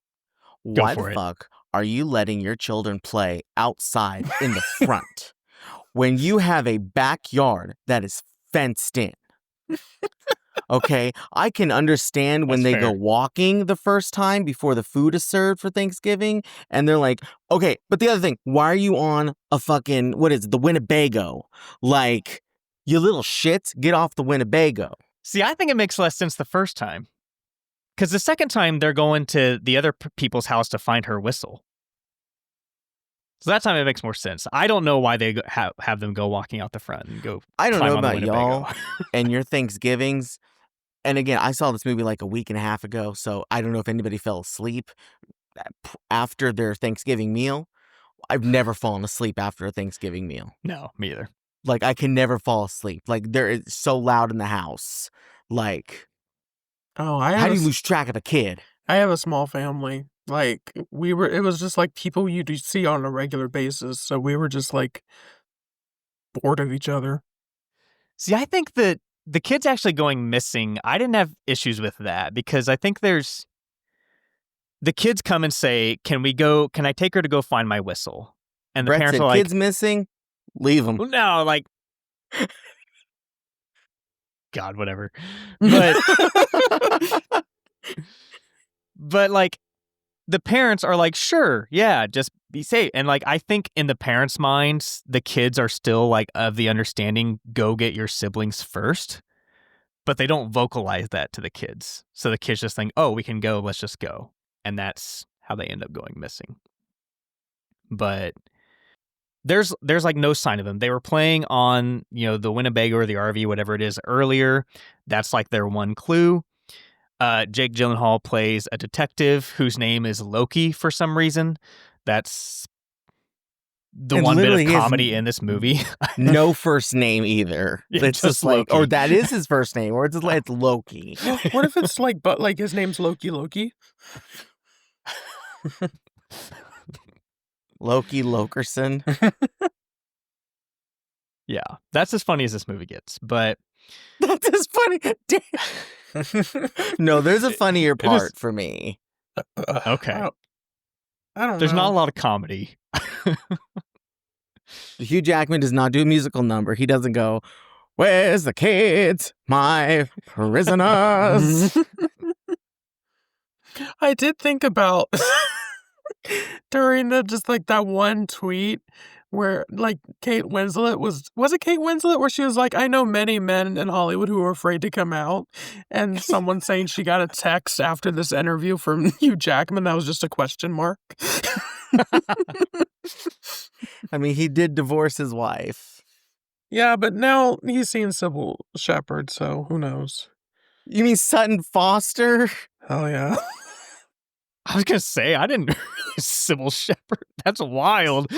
Go Why for the it. fuck are you letting your children play outside in the front when you have a backyard that is fenced in? Okay, I can understand when That's they go fair. walking the first time before the food is served for Thanksgiving, and they're like, okay, but the other thing, why are you on a fucking, what is it, the Winnebago? Like, you little shits, get off the Winnebago. see, I think it makes less sense the first time. Because the second time they're going to the other people's house to find her whistle. So that time it makes more sense. I don't know why they have them go walking out the front and go. I don't climb know on the about y'all Winnebago. and your Thanksgivings. And again, I saw this movie like a week and a half ago, so I don't know if anybody fell asleep after their Thanksgiving meal. I've never fallen asleep after a Thanksgiving meal. No, me either. Like, I can never fall asleep. Like, there is so loud in the house. Like, how do you lose track of a kid? I have a small family. Like, it was just like people you see on a regular basis. So we were just like bored of each other. See, I think that the kids actually going missing, I didn't have issues with that because I think the kids come and say, can I take her to go find my whistle? And the Brett parents said, are like, kids missing? Leave them. no, like, God, whatever. But like, the parents are like, sure, yeah, just be safe. And like, I think in the parents' minds, the kids are still like of the understanding, go get your siblings first. But they don't vocalize that to the kids. So the kids just think, oh, we can go, let's just go. And that's how they end up going missing. But there's like no sign of them. They were playing on, the Winnebago or the RV, whatever it is, earlier. That's like their one clue. Jake Gyllenhaal plays a detective whose name is Loki for some reason. That's the one bit of comedy in this movie. No first name either. Yeah, it's just like, Loki. or that is his first name, or it's Loki. What if it's like, but like his name's Loki? Loki Lokerson. Yeah, that's as funny as this movie gets. But that's as funny. No, there's a funnier part for me. Okay. I don't know. There's not a lot of comedy. Hugh Jackman does not do a musical number. He doesn't go, where's the kids? My prisoners. I did think about during just like that one tweet where like Kate Winslet was it Kate Winslet where she was like, I know many men in Hollywood who are afraid to come out, and someone saying she got a text after this interview from Hugh Jackman that was just a question mark. I mean, he did divorce his wife. Yeah, but now he's seeing Sybil Shepherd, so who knows? You mean Sutton Foster? Hell yeah. I was going to say, I didn't realize Sybil Shepherd. That's wild.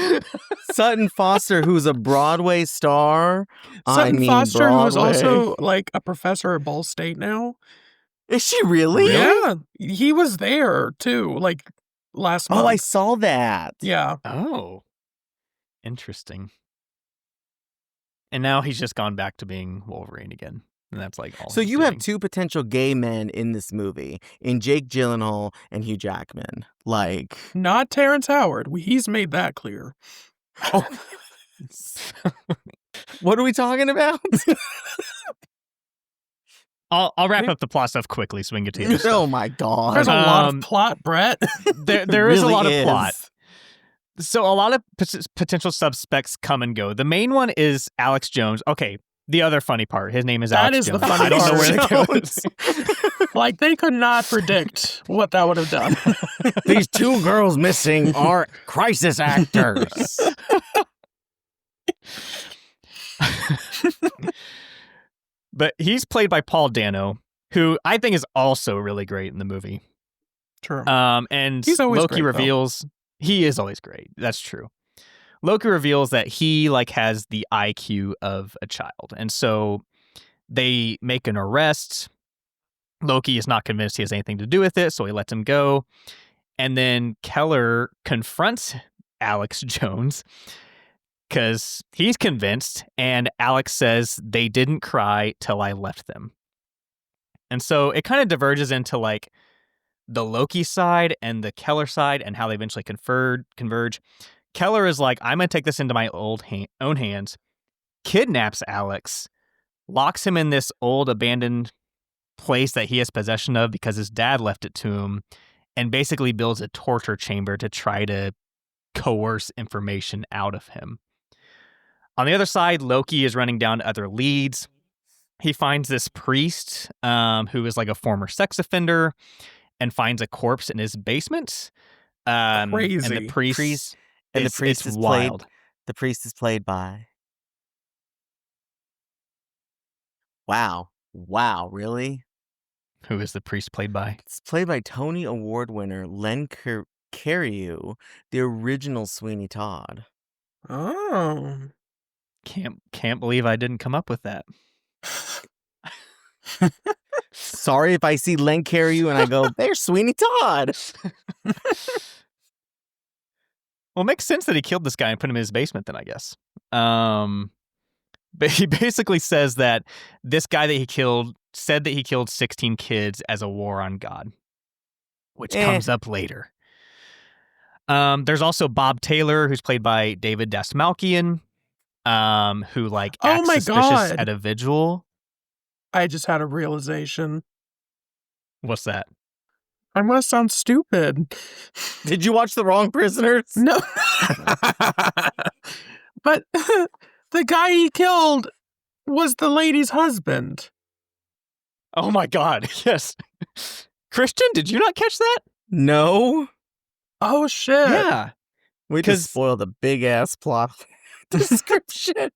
Sutton Foster, who's a Broadway star. Sutton Foster, Broadway. who is also like a professor at Ball State now. Is she really? Yeah. He was there too, like last month. Oh, I saw that. Yeah. Oh. Interesting. And now he's just gone back to being Wolverine again. And that's like all. So you have two potential gay men in this movie, in Jake Gyllenhaal and Hugh Jackman. Like, not Terrence Howard. He's made that clear. Oh. What are we talking about? I'll wrap up the plot stuff quickly so we can get to the Oh my God. There's a lot of plot, Brett. There is a lot of plot. So a lot of potential suspects come and go. The main one is Alex Jones. Okay, the other funny part, his name is Alex Jones. That is the funny part. I don't know where to go with this. Like, they could not predict what that would have done. These two girls missing are crisis actors. But he's played by Paul Dano, who I think is also really great in the movie. True. And he's always Loki great, reveals he is always great. That's true. Loki reveals that he like has the IQ of a child. And so they make an arrest. Loki is not convinced he has anything to do with it, so he lets him go. And then Keller confronts Alex Jones because he's convinced, and Alex says they didn't cry till I left them. And so it kind of diverges into like the Loki side and the Keller side and how they eventually converge. Keller is like, I'm going to take this into my own hands, kidnaps Alex, locks him in this old abandoned place that he has possession of because his dad left it to him, and basically builds a torture chamber to try to coerce information out of him. On the other side, Loki is running down other leads. he finds this priest who is like a former sex offender and finds a corpse in his basement. And the Crazy. priest And it's the priest is wild. The priest is played by. Wow, really? Who is the priest played by? It's played by Tony Award winner Len Cariou, the original Sweeney Todd. Oh. Can't believe I didn't come up with that. Sorry if I see Len Cariou and I go, there's Sweeney Todd. Well, it makes sense that he killed this guy and put him in his basement then, I guess. But he basically says that this guy that he killed said that he killed 16 kids as a war on God, which comes up later. There's also Bob Taylor, who's played by David Dastmalchian, who like acts suspicious at a vigil. I just had a realization. What's that? I'm gonna sound stupid. Did you watch The Wrong Prisoners? No. But the guy he killed was the lady's husband. Oh my God, yes. Christian, did you not catch that? No. Oh, shit. Yeah. We just spoiled a big-ass plot description.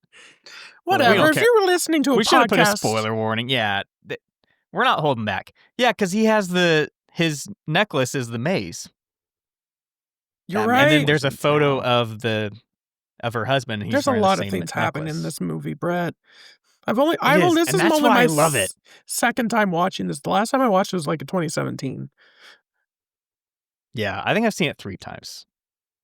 Whatever. If you were listening to a podcast... We should have put a spoiler warning. Yeah. We're not holding back. Yeah, because he has his necklace is the maze. You're right. And then there's a photo of her husband. And there's a lot of things happening in this movie, Brett. this is only my love it. Second time watching this. The last time I watched it was like in 2017. Yeah, I think I've seen it 3 times.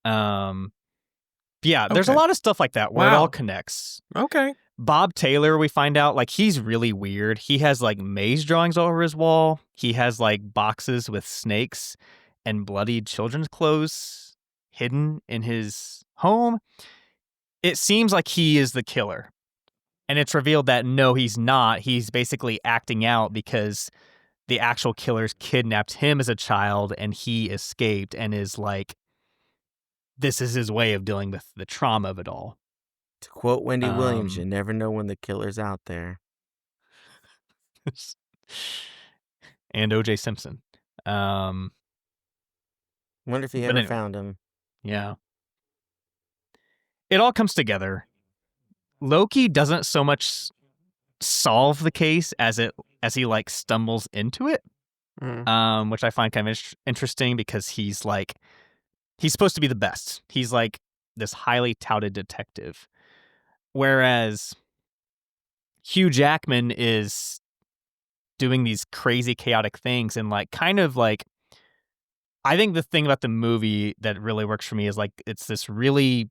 Yeah, there's a lot of stuff like that where it all connects. Okay. Bob Taylor, we find out, like, he's really weird. He has, like, maze drawings all over his wall. He has, like, boxes with snakes and bloodied children's clothes hidden in his home. It seems like he is the killer. And it's revealed that, no, he's not. He's basically acting out because the actual killers kidnapped him as a child and he escaped and is like, this is his way of dealing with the trauma of it all. To quote Wendy Williams, you never know when the killer's out there. And O.J. Simpson. Wonder if he ever found him. Yeah. It all comes together. Loki doesn't so much solve the case as he like stumbles into it, which I find kind of interesting because he's supposed to be the best. He's like this highly touted detective. Whereas Hugh Jackman is doing these crazy, chaotic things and like kind of like, I think the thing about the movie that really works for me is like, it's this really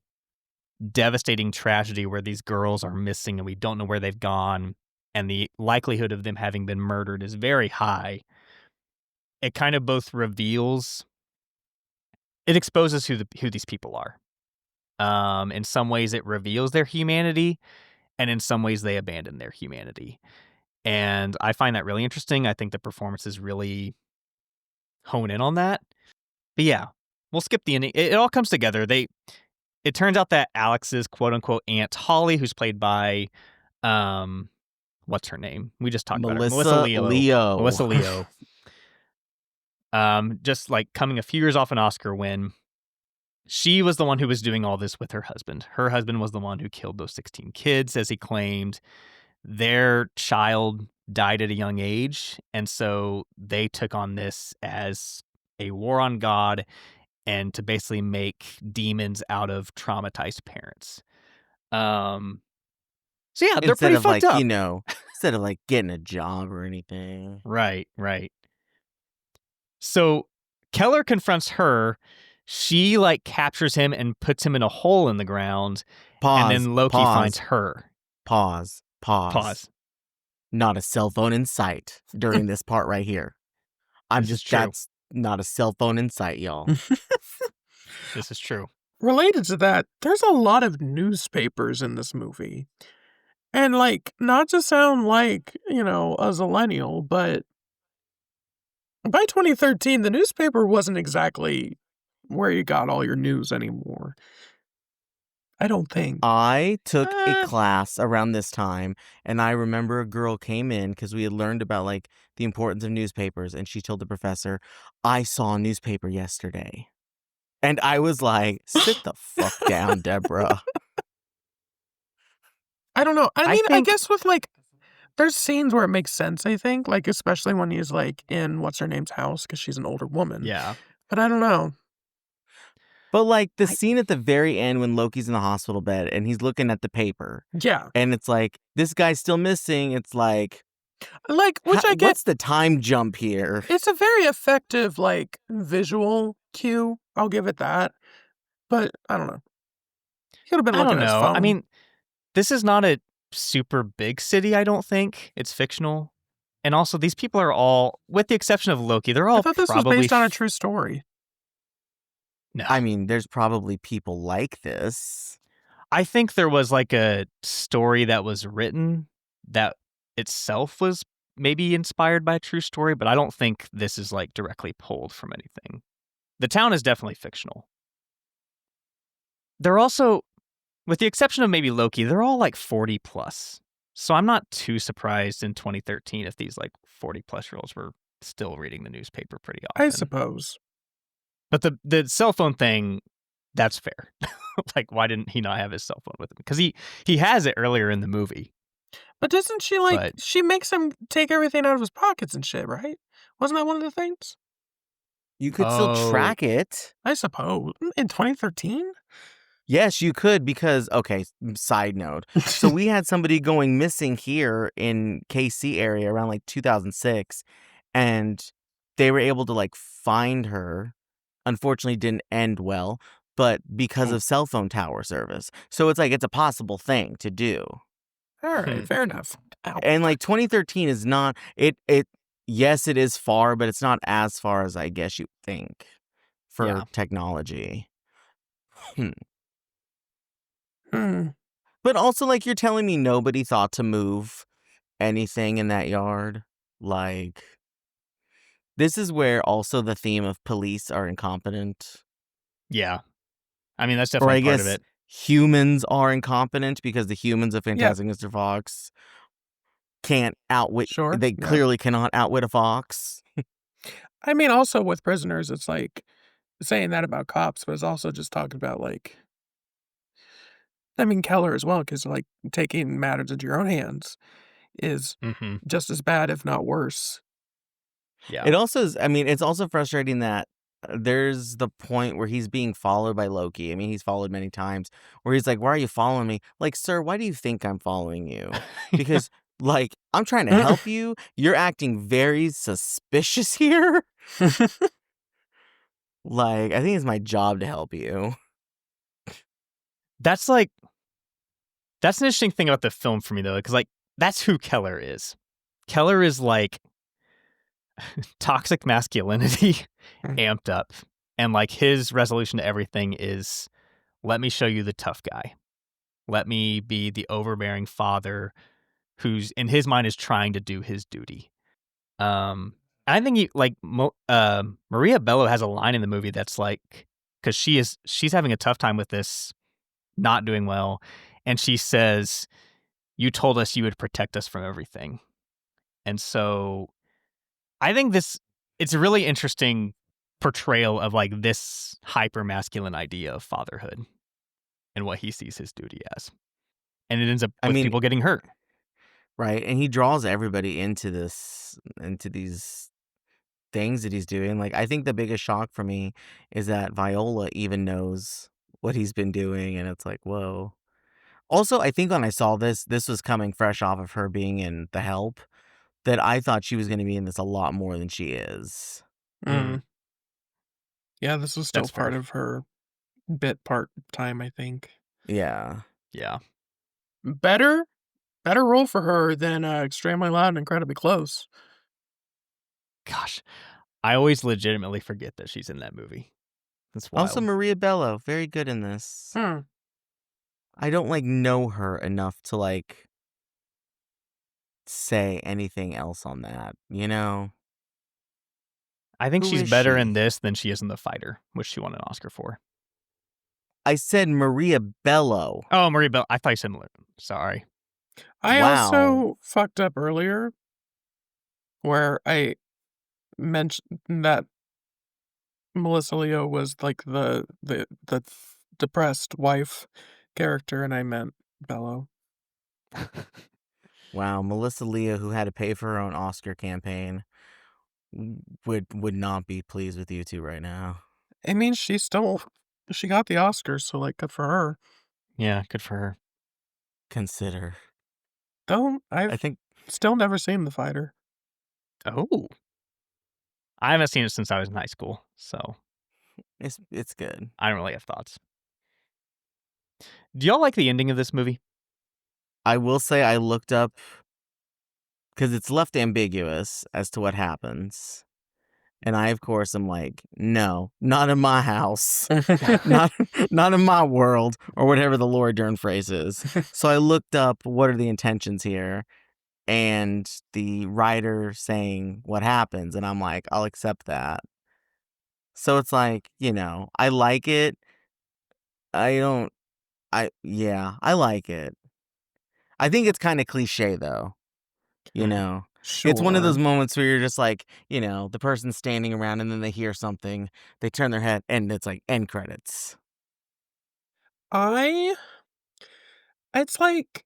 devastating tragedy where these girls are missing and we don't know where they've gone. And the likelihood of them having been murdered is very high. It kind of both it exposes who these people are. In some ways, it reveals their humanity, and in some ways, they abandon their humanity. And I find that really interesting. I think the performances really hone in on that. But yeah, we'll skip the ending. It all comes together. It turns out that Alex's quote-unquote Aunt Holly, who's played by, what's her name? We just talked about her. Melissa Leo. Melissa Leo. Just like coming a few years off an Oscar win. She was the one who was doing all this with her husband. Her husband was the one who killed those 16 kids, as he claimed. Their child died at a young age, and so they took on this as a war on God and to basically make demons out of traumatized parents. So yeah, they're pretty fucked up. Instead of like getting a job or anything. Right. So Keller confronts her. She like captures him and puts him in a hole in the ground. And then Loki finds her. Pause. Not a cell phone in sight during this part right here. That's not a cell phone in sight, y'all. This is true. Related to that, there's a lot of newspapers in this movie. And like, not to sound like, a zillennial, but by 2013, the newspaper wasn't exactly where you got all your news anymore. I don't think. I took a Uh, class around this time, and I remember a girl came in because we had learned about like the importance of newspapers, and she told the professor, "I saw a newspaper yesterday." And I was like, "Sit the fuck down, Deborah." I don't know. I I mean, I think guess with, like, there's scenes where it makes sense, I think, like, especially when he's, like, in what's-her-name's house because she's an older woman. yeah. But I don't know. But like the I scene at the very end when Loki's in the hospital bed and he's looking at the paper, Yeah. and it's like, this guy's still missing. It's like, Like, which I get what's the time jump here? it's a very effective, like, visual cue, I'll give it that, but I don't know. He could've been I looking don't at his know. I phone. mean, this is not a super big city, I don't think. It's fictional. And also, these people are all, with the exception of Loki, they're I all thought this was probably based on a true story. no. I mean, there's probably people like this. I think there was like a story that was written that itself was maybe inspired by a true story, but I don't think this is like directly pulled from anything. The town is definitely fictional. They're also, with the exception of maybe Loki, they're all like 40 plus. So I'm not too surprised in 2013 if these like 40 plus year olds were still reading the newspaper pretty often. I suppose. But the cell phone thing, that's fair. Like, why didn't he not have his cell phone with him? Because he has it earlier in the movie. But doesn't she, like But she makes him take everything out of his pockets and shit, right? Wasn't that one of the things? You could still track it. I suppose. In 2013? Yes, you could because, okay, side note. So we had somebody going missing here in KC area around like 2006, and they were able to like find her. Unfortunately, didn't end well, but because of cell phone tower service. So it's like it's a possible thing to do. Alright, fair enough. Ow. And like 2013 is not it yes, it is far, but it's not as far as I guess you think for Yeah. technology. Hmm. Hmm. But also, like, you're telling me nobody thought to move anything in that yard? Like, this is where also the theme of police are incompetent. Yeah. I mean, that's Or I definitely part of guess it. humans are incompetent because the humans of Yeah. Fantastic Mr. Fox can't outwit. Sure, They yeah. clearly cannot outwit a fox. I mean, also with prisoners, it's like saying that about cops, but it's also just talking about, like I mean, Keller as well, because like, taking matters into your own hands is Mm-hmm. just as bad, if not worse. Yeah. It also is, I mean, it's also frustrating that there's the point where he's being followed by Loki. I mean, he's followed many times where he's like, "Why are you following me?" Like, sir, why do you think I'm following you? Because, like, I'm trying to help you. You're acting very suspicious here. Like, I think it's my job to help you. That's an interesting thing about the film for me, though, because, like, that's who Keller is. Keller is, like, toxic masculinity amped up. And, like, his resolution to everything is, let me show you the tough guy. Let me be the overbearing father who's, in his mind, is trying to do his duty. I think Maria Bello has a line in the movie that's like, because she's having a tough time with this, not doing well, and she says, "You told us you would protect us from everything," and so I think it's a really interesting portrayal of like this hyper masculine idea of fatherhood and what he sees his duty as, and it ends up I with mean, people getting hurt. right? And he draws everybody into these things that he's doing. Like, I think the biggest shock for me is that Viola even knows what he's been doing, and it's like, whoa. Also, I think when I saw this was coming fresh off of her being in The Help, that I thought she was going to be in this a lot more than she is. Mm. Yeah, this was still That's part fair. of her bit part time, I think. Yeah. Yeah. Better role for her than, Extremely Loud and Incredibly Close. Gosh, I always legitimately forget that she's in that movie. That's wild. Also, Maria Bello, very good in this. Hmm. I don't like know her enough to like say anything else on that, you know? I think Who she's is better she? in this than she is in The Fighter, which she won an Oscar for. I said Maria Bello. Oh, Maria Bell. I thought you said Melissa. Sorry. I Wow. also fucked up earlier where I mentioned that Melissa Leo was like the depressed wife character, and I meant Bello. Wow, Melissa Leo, who had to pay for her own Oscar campaign, would not be pleased with you two right now. I mean, she got the Oscars, so like, good for her. Yeah, good for her. Consider. Don't I I've think still never seen The Fighter. Oh. I haven't seen it since I was in high school, so it's good. I don't really have thoughts. Do y'all like the ending of this movie? I will say I looked up because it's left ambiguous as to what happens. And I, of course, am like, no, not in my house, not in my world, or whatever the Laura Dern phrase is. So I looked up what are the intentions here, and the writer saying what happens, and I'm like, I'll accept that. So it's like, I like it. I like it. I think it's kind of cliche though, It's one of those Sure. moments where you're just like, the person's standing around and then they hear something, they turn their head, and it's like end credits. It's like,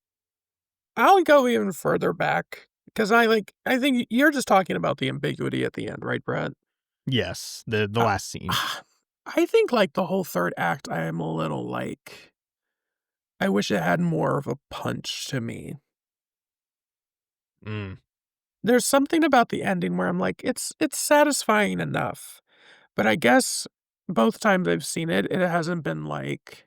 I'll go even further back because I think you're just talking about the ambiguity at the end, right, Brett? Yes, the Uh, last scene. I think like the whole third act, I am a little like, I wish it had more of a punch to me. Mm. There's something about the ending where I'm like, it's satisfying enough, but I guess both times I've seen it, it hasn't been like,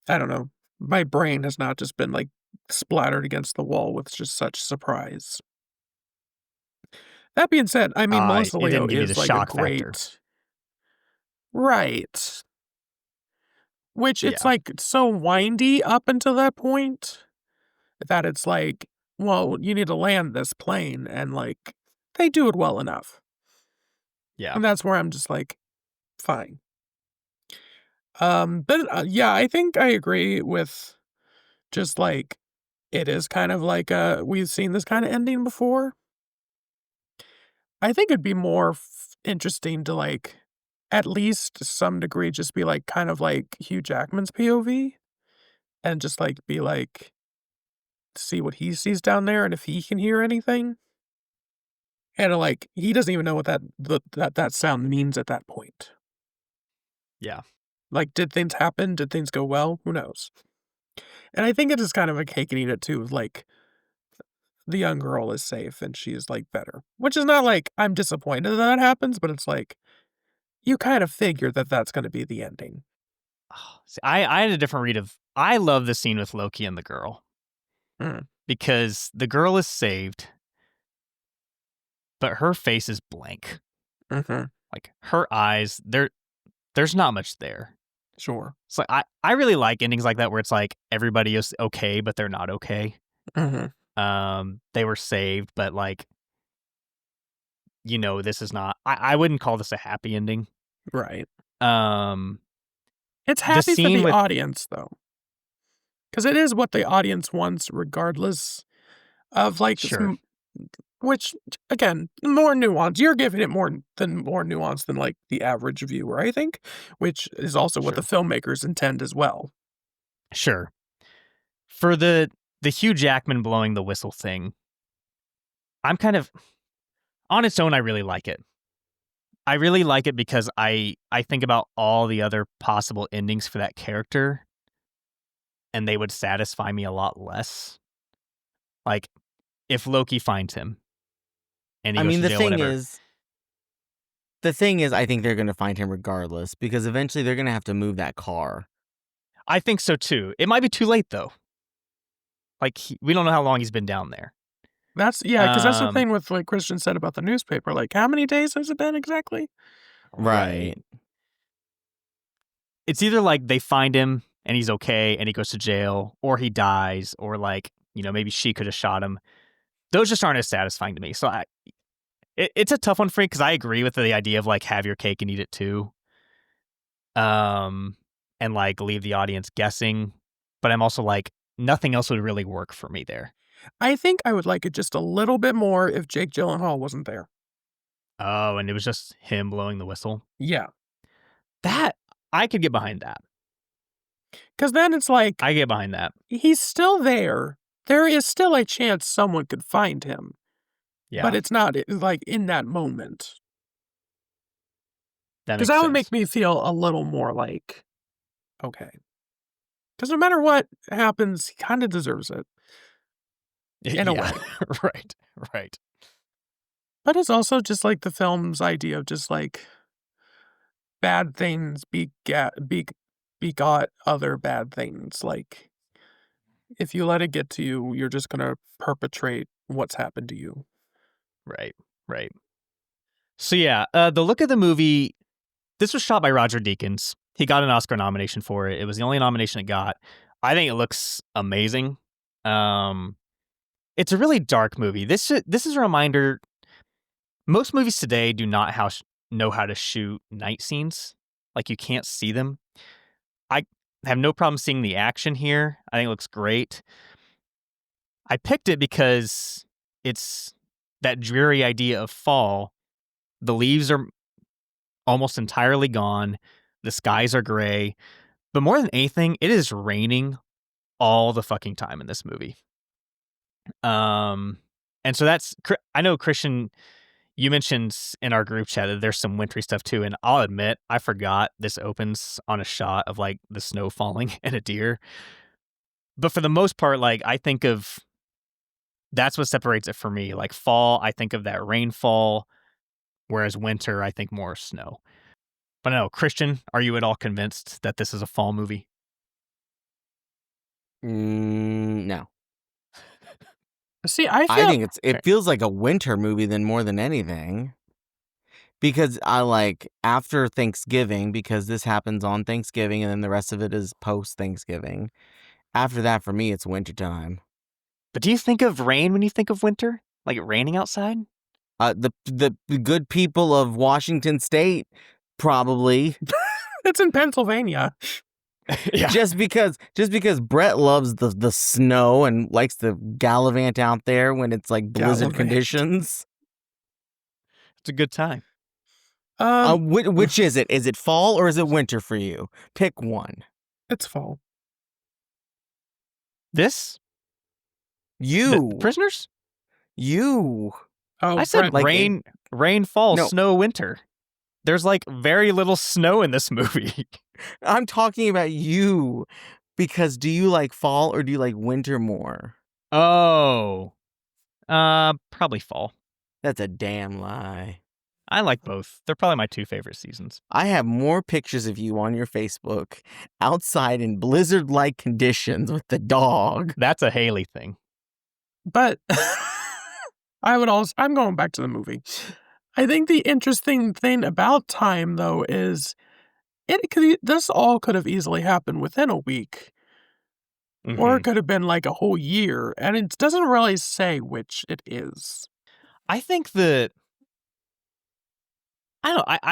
I don't know, my brain has not just been like splattered against the wall with just such surprise. That being said, I mean, Melissa It Leo didn't give you the is like a shock factor. great, right? Which it's Yeah. like so windy up until that point that it's like, well, you need to land this plane, and like they do it well enough. Yeah. And that's where I'm just like, fine. But yeah, I think I agree with just like it is kind of like we've seen this kind of ending before. I think it'd be more interesting to like at least to some degree just be like kind of like Hugh Jackman's POV and just like be like see what he sees down there and if he can hear anything. And like he doesn't even know what that sound means at that point. Yeah. Like, did things happen? Did things go well? Who knows? And I think it is kind of a cake and eat it too. Like the young girl is safe and she's like better, which is not like I'm disappointed that happens, but it's like you kind of figure that that's going to be the ending. Oh, see, I had a different read of. I love the scene with Loki and the girl because the girl is saved, but her face is blank. Mm-hmm. Like her eyes, there's not much there. Sure. So I really like endings like that where it's like everybody is okay, but they're not okay. They were saved, but like, this is not. I wouldn't call this a happy ending. Right. Um, It's happy for scene the with audience though, because it is what the audience wants, regardless of like sure, which again, more nuance. You're giving it more nuance than like the average viewer, I think, which is also what the sure, filmmakers intend as well. sure. For the Hugh Jackman blowing the whistle thing, I'm kind of on its own. I really like it. I really like it because I think about all the other possible endings for that character, and they would satisfy me a lot less. Like if Loki finds him and he I goes mean, to jail, whatever. the thing is, I think they're going to find him regardless because eventually they're going to have to move that car. I think so too. It might be too late though. Like we don't know how long he's been down there. Because that's the thing with like Christian said about the newspaper. Like, how many days has it been exactly? Right. It's either like they find him and he's okay and he goes to jail, or he dies, or like, maybe she could have shot him. Those just aren't as satisfying to me. So it's a tough one for me because I agree with the idea of like have your cake and eat it too. and like leave the audience guessing. But I'm also like, nothing else would really work for me there. I think I would like it just a little bit more if Jake Gyllenhaal wasn't there. Oh, and it was just him blowing the whistle. Yeah. That I could get behind that. Because then it's like, I get behind that. he's still there. There is still a chance someone could find him. Yeah. But it's not like in that moment. That Because makes that would sense. make me feel a little more like, okay. Because no matter what happens, he kind of deserves it. In a way. Right. Right. But it's also just like the film's idea of just like bad things begot other bad things. Like, if you let it get to you, you're just going to perpetrate what's happened to you. Right. Right. So yeah, the look of the movie, this was shot by Roger Deakins. He got an Oscar nomination for it. It was the only nomination it got. I think it looks amazing. It's a really dark movie. This is a reminder. Most movies today do not know how to shoot night scenes. Like, you can't see them. I have no problem seeing the action here. I think it looks great. I picked it because it's that dreary idea of fall. The leaves are almost entirely gone. The skies are gray. But more than anything, it is raining all the fucking time in this movie. And so I know, Christian, you mentioned in our group chat that there's some wintry stuff too. And I'll admit, I forgot this opens on a shot of like the snow falling and a deer. But for the most part, like, I think of, that's what separates it for me. Like, fall, I think of that rainfall, whereas winter, I think more snow. But no, Christian, are you at all convinced that this is a fall movie? No. See, I feel think it feels like a winter movie than more than anything. Because I like after Thanksgiving, because this happens on Thanksgiving and then the rest of it is post Thanksgiving. After that, for me, it's wintertime. But do you think of rain when you think of winter? Like it raining outside? The good people of Washington State, probably. it's in Pennsylvania. Yeah. Just because Brett loves the snow and likes to gallivant out there when it's like blizzard conditions. It's a good time. Which is it? Is it fall or is it winter for you? Pick one. It's fall. This? You. The prisoners? You. Oh, I said Brett, rain, fall, No. snow, winter. There's like very little snow in this movie. I'm talking about you. Because do you like fall or do you like winter more? Oh. Probably fall. That's a damn lie. I like both. They're probably my two favorite seasons. I have more pictures of you on your Facebook outside in blizzard-like conditions with the dog. That's a Haley thing. But I'm going back to the movie. I think the interesting thing about time, though, is this all could have easily happened within a week. Mm-hmm. Or it could have been like a whole year, and it doesn't really say which it is. I think I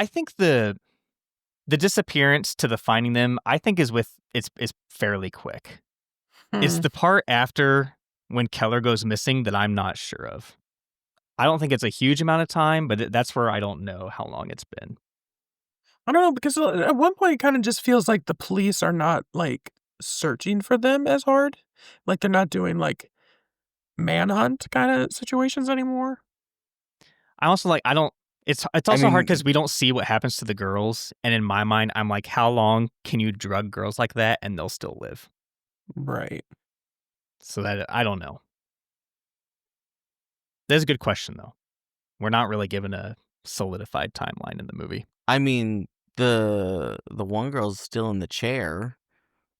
think the disappearance to the finding them, I think is fairly quick. It's the part after when Keller goes missing that I'm not sure of. I don't think it's a huge amount of time, but that's where I don't know how long it's been. I don't know, because at one point it kind of just feels like the police are not like searching for them as hard. Like they're not doing like manhunt kind of situations anymore. I also like, it's also hard because we don't see what happens to the girls. And in my mind, I'm like, how long can you drug girls like that and they'll still live? Right. So that, I don't know. That's a good question, though. We're not really given a solidified timeline in the movie. I mean, the one girl's still in the chair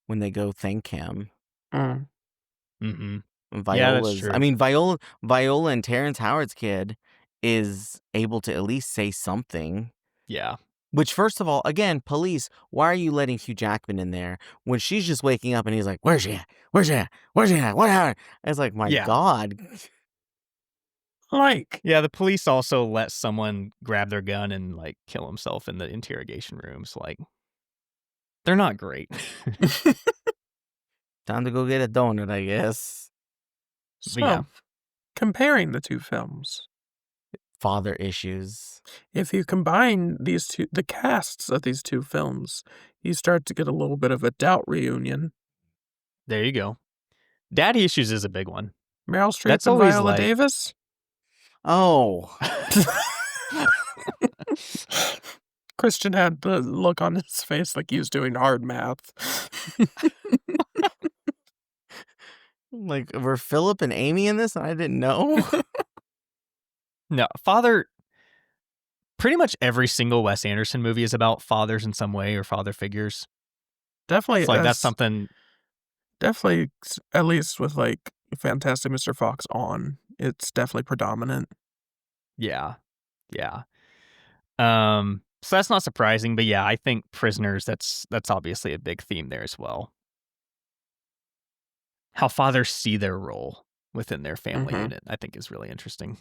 when they go thank him. Mm-hmm. Viola's, yeah, that's true. I mean, Viola and Terrence Howard's kid is able to at least say something. Yeah. Which, first of all, again, police, why are you letting Hugh Jackman in there when she's just waking up and he's like, where's she at? Where's she at? Where's she at? What happened? It's like, my God. Like, yeah, the police also let someone grab their gun and like kill himself in the interrogation room. So like, They're not great. Time to go get a donut, I guess. So, yeah. comparing the two films, Father issues. if you combine the casts of these two films, you start to get a little bit of a doubt reunion. There you go. Daddy issues is a big one. Meryl Streep That's and always Viola like- Davis. Oh. Christian had the look on his face like he was doing hard math. Like, were Philip and Amy in this and I didn't know? No, father. Pretty much every single Wes Anderson movie is about fathers in some way or father figures. Definitely, It's like that's something. Definitely, at least with like Fantastic Mr. Fox on, it's definitely predominant. Yeah. So that's not surprising, but yeah, I think Prisoners. That's obviously a big theme there as well. How fathers see their role within their family Mhm. unit, I think, is really interesting.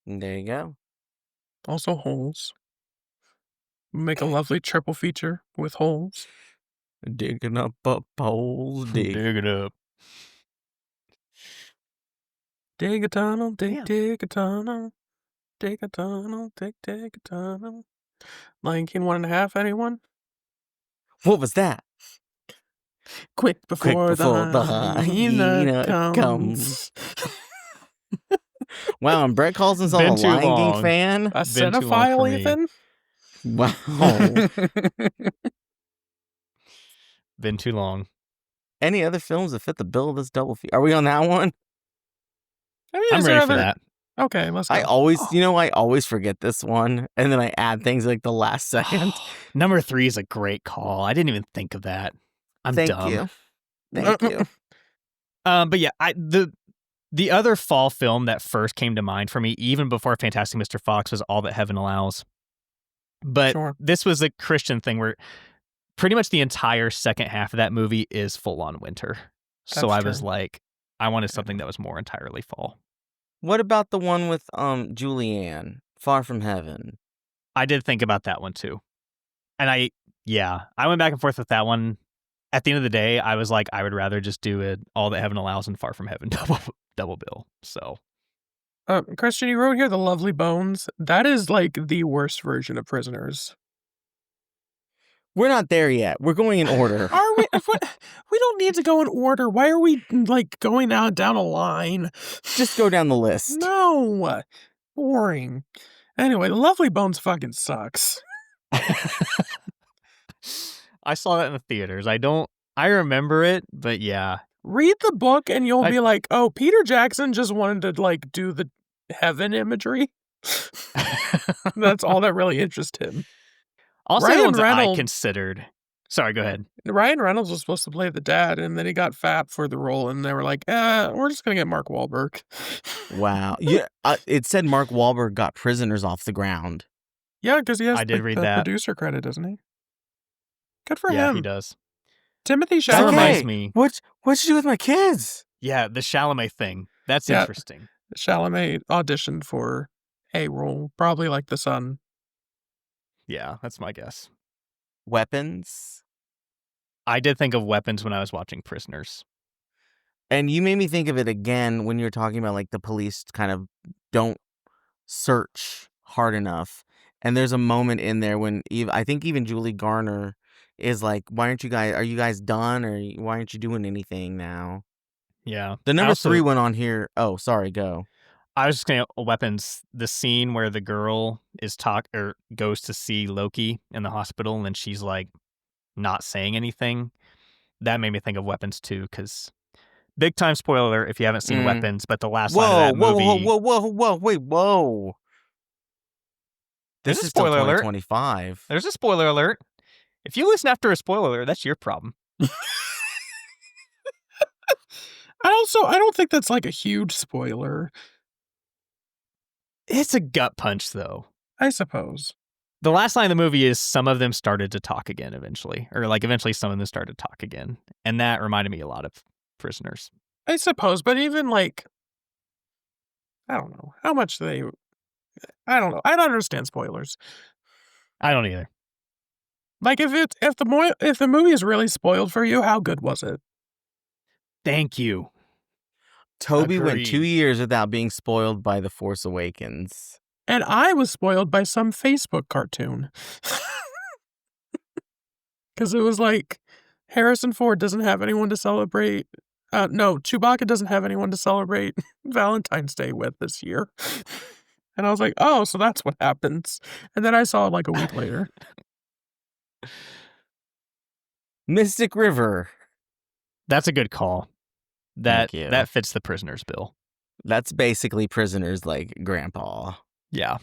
There you go. Also, Holes. Make a lovely triple feature with Holes. Digging up holes, dig. Dig it up. Dig a tunnel, Yeah. dig a tunnel. Dig a tunnel, dig a tunnel. Lion King 1.5, anyone? What was that? Quick before, before the the hyena hyena comes. Wow, and Brett calls himself Been a too Lion King long. fan? A Been too long for cinephile, me. Ethan? Wow. Been too long. Any other films that fit the bill of this double feature? Are we on that one? I mean, I'm is there ready for other- that. Okay, let's go. I always forget this one, and then I add things like the last second. Number 3 is a great call. I didn't even think of that. I'm Thank dumb. you. Thank you. But yeah, the other fall film that first came to mind for me, even before Fantastic Mr. Fox, was All That Heaven Allows. But Sure. this was a Christian thing where pretty much the entire second half of that movie is full on winter. So That's I was true. like, I wanted something that was more entirely fall. What about the one with Julianne, Far From Heaven? I did think about that one too. And I went back and forth with that one. At the end of the day, I was like, I would rather just do it All That Heaven Allows and Far From Heaven double bill. So Christian, you wrote here The Lovely Bones. That is like the worst version of Prisoners. We're not there yet. We're going in order. Are we? We don't need to go in order. Why are we like going down a line? Just go down the list. No, boring. Anyway, The Lovely Bones fucking sucks. I saw that in the theaters. I remember it, but yeah. Read the book and you'll be like, oh, Peter Jackson just wanted to like do the heaven imagery. That's all that really interested him. Also, Ryan the ones that I Reynolds- considered. Sorry, go ahead. Ryan Reynolds was supposed to play the dad, and then he got fat for the role, and they were like, we're just gonna get Mark Wahlberg. Wow. Yeah, it said Mark Wahlberg got Prisoners off the ground. Yeah, because he has I did the read that. producer credit, doesn't he? Good for Yeah, him. he does. Timothy That Chalamet. reminds me. What'd you do with my kids? Yeah, the Chalamet thing. That's Yeah. interesting. Chalamet auditioned for a role, probably like the son. Yeah, that's my guess. Weapons. I did think of Weapons when I was watching Prisoners. And you made me think of it again when you were talking about like the police kind of don't search hard enough. And there's a moment in there when I think even Julie Garner is like, are you guys done? Or why aren't you doing anything now? Yeah. The number Also- 3 went on here. Oh, sorry, go. I was just gonna Weapons. The scene where the girl is goes to see Loki in the hospital, and then she's like not saying anything. That made me think of Weapons too, because big time spoiler if you haven't seen Weapons, but the last line of that movie. Whoa. There's This a is still spoiler alert. 2025. There's a spoiler alert. If you listen after a spoiler alert, that's your problem. I don't think that's like a huge spoiler. It's a gut punch, though. I suppose. The last line of the movie is some of them started to talk again eventually. Or like eventually some of them started to talk again. And that reminded me a lot of Prisoners. I suppose, but even like, I don't know. How much they... I don't know. I don't understand spoilers. I don't either. Like if the movie is really spoiled for you, how good was it? Thank you. Toby went 2 Agreed. years without being spoiled by The Force Awakens. And I was spoiled by some Facebook cartoon. Because it was like, Harrison Ford doesn't have anyone to celebrate. No, Chewbacca doesn't have anyone to celebrate Valentine's Day with this year. And I was like, oh, so that's what happens. And then I saw it like a week later. Mystic River. That's a good call. Thank you. That fits the prisoner's bill. That's basically Prisoner's like grandpa. Yeah.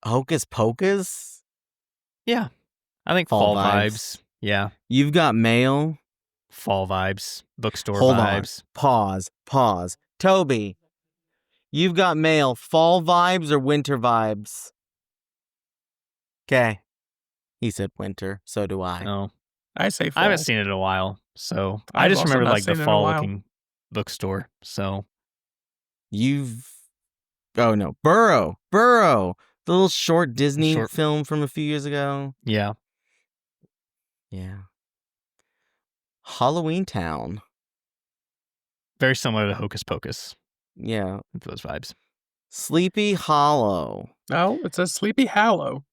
Hocus Pocus? Yeah. I think Fall fall vibes. Yeah. You've Got Mail? Fall vibes. Bookstore Hold vibes. on. Pause. Toby, You've Got Mail, fall vibes or winter vibes? Okay. He said winter. So do I. Oh. I say fall. I haven't seen it in a while, so I I've just also remember not like the seen it in a fall while. looking bookstore. So Oh no, Burrow. The little short Disney Short- film from a few years ago. yeah. Yeah. Halloween Town. Very similar to Hocus Pocus Yeah. with those vibes. Sleepy Hollow. No, it says Sleepy Hollow.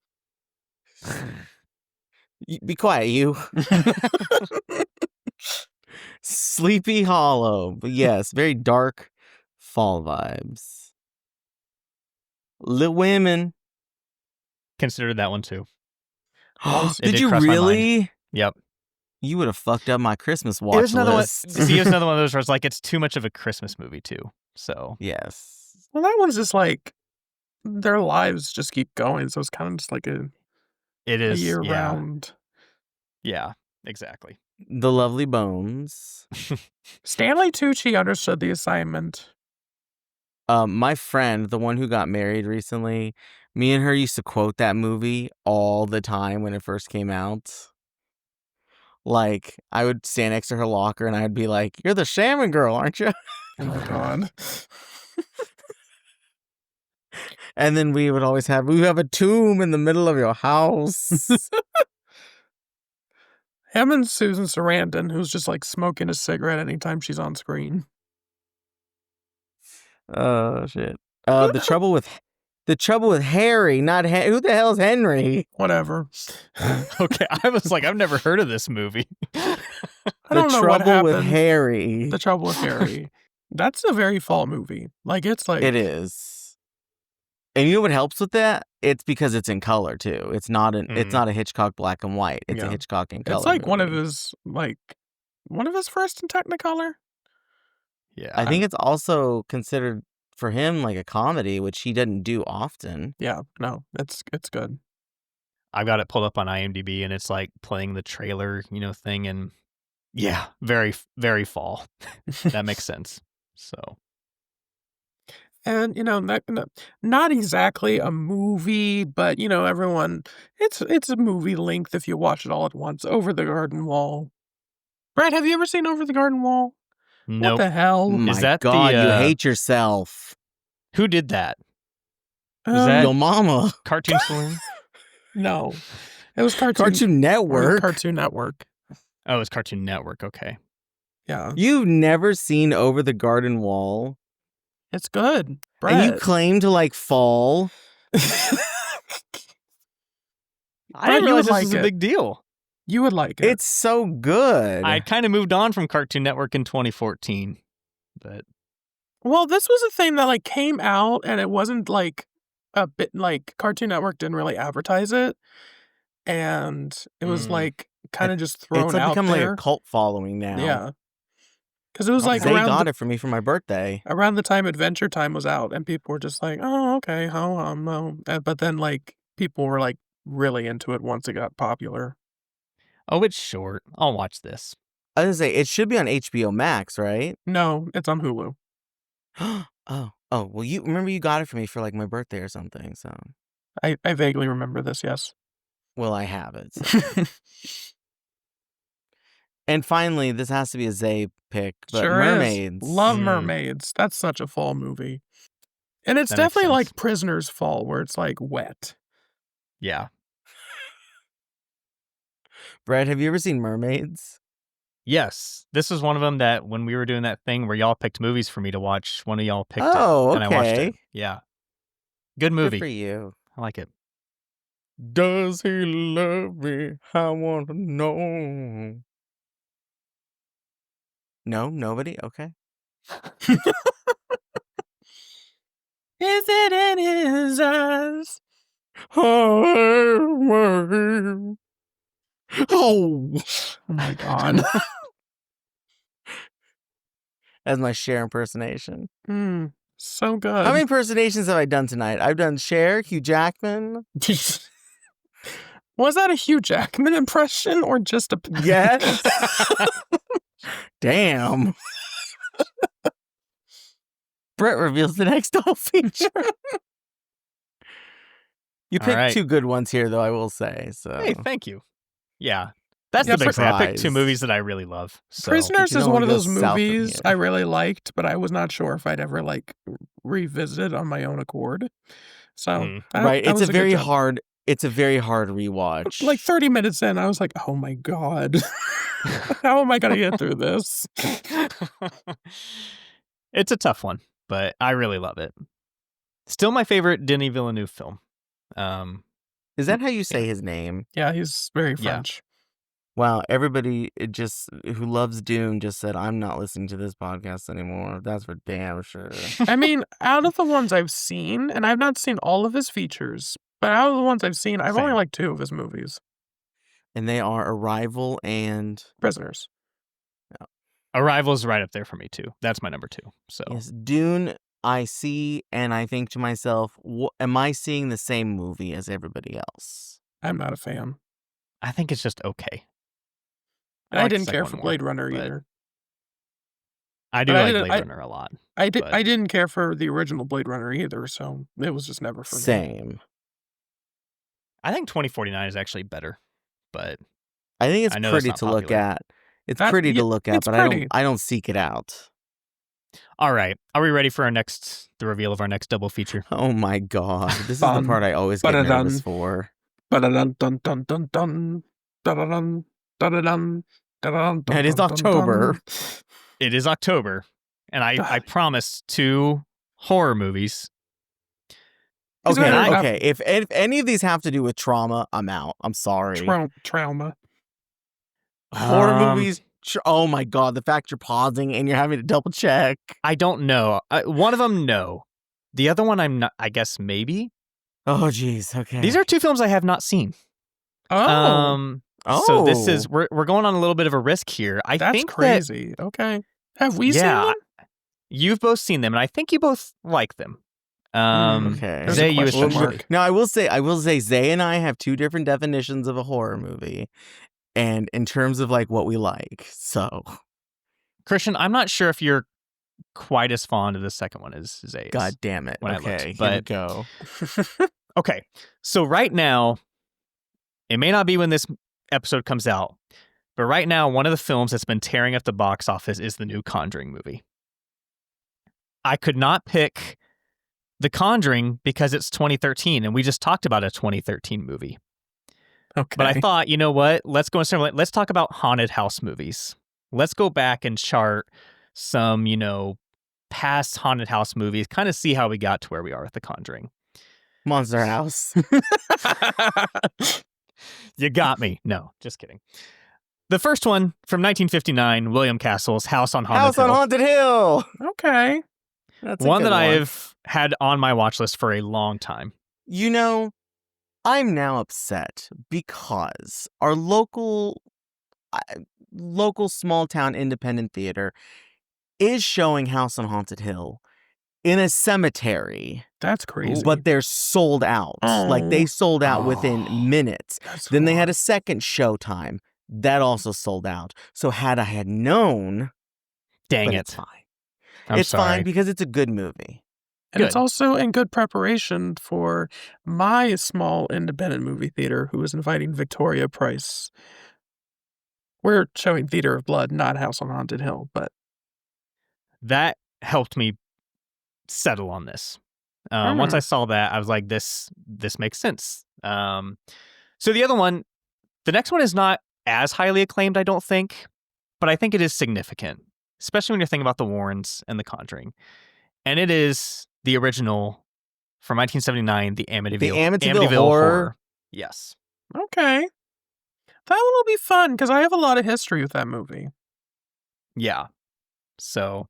Be quiet, you. Sleepy Hollow. But yes, very dark fall vibes. Little Women. Considered that one too. Also- It Did you cross my mind. really? Yep. You would have fucked up my Christmas It watch was another list. one. See, it was another one of those where it's like it's too much of a Christmas movie too. So Yes. Well, that one's just like, their lives just keep going. So it's kind of just like a it is year yeah. round. Yeah, exactly. The Lovely Bones. Stanley Tucci understood the assignment. My friend, the one who got married recently, me and her used to quote that movie all the time when it first came out. Like, I would stand next to her locker and I'd be like, "You're the shaman girl, aren't you?" Oh my god. And then we would always have a tomb in the middle of your house. Him and Susan Sarandon, who's just like smoking a cigarette anytime she's on screen. Oh shit. The trouble with Harry, not who the hell's Henry? Whatever. Okay, I was like, I've never heard of this movie. I don't The know what Trouble with happened. Harry. The Trouble with Harry. That's a very fall movie. Like, it's like... It is. And you know what helps with that? It's because it's in color too. It's not a Hitchcock black and white. It's a Yeah. Hitchcock in color. It's like one of movie. his first in Technicolor. Yeah. I think it's also considered for him like a comedy, which he doesn't do often. Yeah, no, it's good. I've got it pulled up on IMDb and it's like playing the trailer, thing, and yeah, very, very fall. That makes sense. So And not exactly a movie, but everyone, it's a movie length if you watch it all at once. Over the Garden Wall. Brad, have you ever seen Over the Garden Wall? nope. What the hell? My that the, God, you hate yourself. Who did that? Was that- Your mama. Cartoon Saloon? No, it was Cartoon Network. Cartoon Network. Oh, it's Cartoon Network. Okay. Yeah, You've never seen Over the Garden Wall, it's good. Brad. and you claim to like fall. I Brad, didn't you realize would this was like a it. big deal. You would like it. It's so good. I kind of moved on from Cartoon Network in 2014, but Well, this was a thing that like came out, and it wasn't like a bit like Cartoon Network didn't really advertise it, and it was like kind of just thrown it's like out become there. like a cult following now. Yeah, because it was like they around got the, it for me for my birthday. around the time Adventure Time was out, and people were just like, "Oh, okay, but then like people were like really into it once it got popular. oh, it's short. I'll watch this. I was gonna say it should be on HBO Max, right? No, it's on Hulu. Oh. Well, you remember you got it for me for like my birthday or something. So, I vaguely remember this. Yes. well, I have it. So. And finally, this has to be a Zay pick, but Sure Mermaids. is. Love Mm. Mermaids. That's such a fall movie. And it's That makes definitely sense. like Prisoner's Fall, where it's like wet. Yeah. Brett, have you ever seen Mermaids? Yes. This was one of them that when we were doing that thing where y'all picked movies for me to watch, one of y'all picked it. Oh, And I watched okay. it. Yeah. Good Good movie. for you. I like it. Does he love me? I want to know. No, nobody? Okay. Is it in his eyes? Oh, Oh my God. that's my Cher impersonation. So good. How many impersonations have I done tonight? I've done Cher, Hugh Jackman. Was that a Hugh Jackman impression or just a... Yes. Damn. Brett reveals the next double feature. You All picked right. 2 good ones here, though, I will say. So Hey, thank you. Yeah. That's Yeah, the big thing. I picked 2 prize. movies that I really love. So Prisoners You can is one only of go those south from movies here. I really liked, but I was not sure if I'd ever like revisit on my own accord. So right, that it's was a good very job. hard. It's a very hard rewatch. Like 30 minutes in, I was like, "Oh my God, how am I gonna get through this?" It's a tough one, but I really love it. Still my favorite Denis Villeneuve film. Is that how you say his name? Yeah, he's very Yeah. French. Wow, everybody who loves Dune just said, I'm not listening to this podcast anymore. That's for damn sure. I mean, out of the ones I've seen, and I've not seen all of his features, but out of the ones I've seen, I've only Same. liked 2 of his movies. And they are Arrival and Prisoners. Arrival's right up there for me too. That's my number 2. So yes, Dune. I see, and I think to myself, am I seeing the same movie as everybody else? I'm not a fan. I think it's just okay. And I like the didn't second care one for more, Blade Runner but either. I do But I like didn't- Blade Runner a lot. I but- didn't care for the original Blade Runner either, so it was just never for me. Same. I think 2049 is actually better, but I think it's I know that's pretty not to look popular. at. It's pretty to look at, it's but pretty. I don't seek it out. All right. Are we ready for the reveal of our next double feature? Oh my God. This is the Fun. part I always get Ba-da-dun. nervous for. Ba-da-dun, dun, dun, dun, dun. Da-da-dun, da-da-dun, da-da-dun, dun, It is dun, dun, October. dun. It is October, and I promised 2 horror movies. He's Okay, gonna- okay. If any of these have to do with trauma, I'm out. I'm sorry. Trauma. Horror movies. Oh my God. The fact you're pausing and you're having to double check. I don't know. One of them, no. The other one, I'm not. I guess maybe. Oh, geez. Okay. These are 2 films I have not seen. Oh, So this is we're going on a little bit of a risk here. I that's think crazy. Okay. Have we seen Yeah. them? You've both seen them, and I think you both like them. Okay. There's a Zay, you question especially. mark. Now, I will say, Zay and I have 2 different definitions of a horror movie, and in terms of like what we like. So, Christian, I'm not sure if you're quite as fond of the second one as Zay is. God damn it. When I Okay, looked, here we but- go. Okay, so right now, it may not be when this episode comes out, but right now, one of the films that's been tearing up the box office is the new Conjuring movie. I could not pick The Conjuring because it's 2013, and we just talked about a 2013 movie. Okay. But I thought, you know what? Let's go and let's talk about haunted house movies. Let's go back and chart some, past haunted house movies, kind of see how we got to where we are with The Conjuring. Monster House. You got me. No, just kidding. The first one from 1959, William Castle's House on Haunted House Hill. on Haunted Hill. Okay. That's a One good that I've had on my watch list for a long time. You know, I'm now upset because our local small town independent theater is showing House on Haunted Hill in a cemetery, That's crazy. but they're sold out. Like they sold out within minutes. That's Then they had a wrong. second showtime that also sold out. So had I had known, Dang but it. it's fine. I'm It's sorry. fine because it's a good movie. And it's Good. also in good preparation for my small independent movie theater who is inviting Victoria Price. We're showing Theater of Blood, not House on Haunted Hill, but That helped me settle on this. Once I saw that, I was like, this makes sense. So the other one, the next one is not as highly acclaimed, I don't think, but I think it is significant, especially when you're thinking about the Warrens and The Conjuring. And it is the original from 1979, the Amityville Horror. Yes. Okay. That one will be fun because I have a lot of history with that movie. Yeah. So,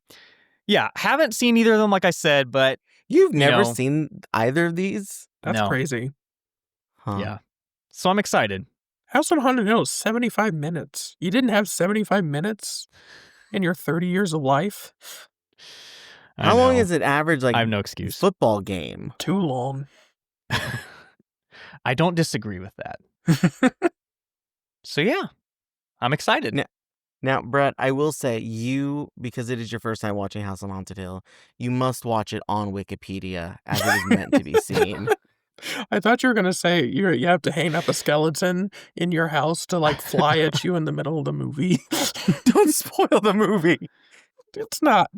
yeah, haven't seen either of them, like I said, but You've never seen either of these? That's No. crazy. Huh. Yeah. So I'm excited. House on Haunted Hill is 75 minutes. You didn't have 75 minutes in your 30 years of life? How long is it average, like, I have no excuse. football game? Too long. I don't disagree with that. So yeah, I'm excited. Now, Brett, I will say because it is your first time watching House on Haunted Hill, you must watch it on Wikipedia as it is meant to be seen. I thought you were going to say you have to hang up a skeleton in your house to like fly at you in the middle of the movie. Don't spoil the movie. It's not.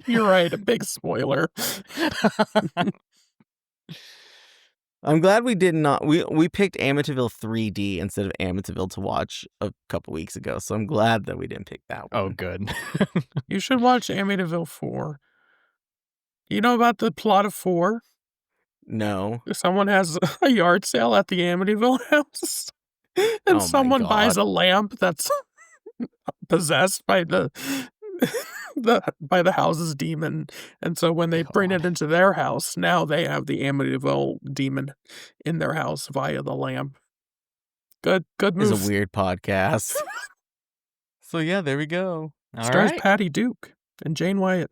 You're right, a big spoiler. I'm glad we did not. We picked Amityville 3D instead of Amityville to watch a couple weeks ago, so I'm glad that we didn't pick that one. Oh, good. You should watch Amityville 4. You know about the plot of 4? No. Someone has a yard sale at the Amityville house, and someone buys a lamp that's possessed by the house's demon, and so when they bring it into their house, now they have the Amityville demon in their house via the lamp. Good move. It's a weird podcast. So yeah, there we go. Stars Patty Duke and Jane Wyatt.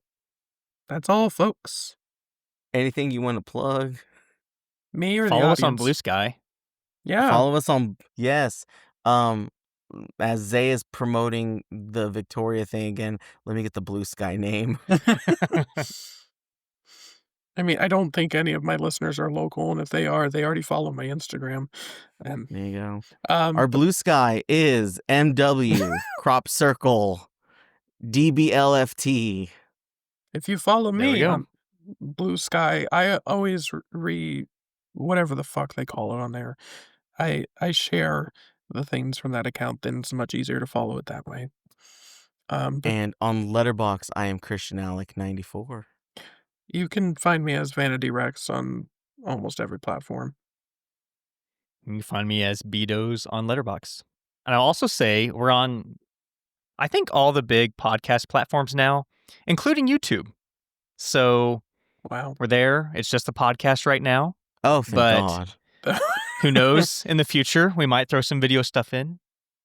That's all, folks. Anything you want to plug? Me or follow the us on audience? Blue Sky. Yeah. Follow us on as Zay is promoting the Victoria thing again, let me get the Blue Sky name. I mean, I don't think any of my listeners are local, and if they are, they already follow my Instagram. There you go. Our Our Blue Sky is MW Crop Circle DBLFT. If you follow There we me go. on Blue Sky, I always whatever the fuck they call it on there. I share the things from that account, then it's much easier to follow it that way. But And on Letterboxd, I am Christian Alec 94. you can find me as Vanity Rex on almost every platform. You can find me as Bedos on Letterboxd. And I'll also say we're on, I think, all the big podcast platforms now, including YouTube. So Wow. we're there. It's just a podcast right now. Oh, thank God. Who knows? In the future, we might throw some video stuff in.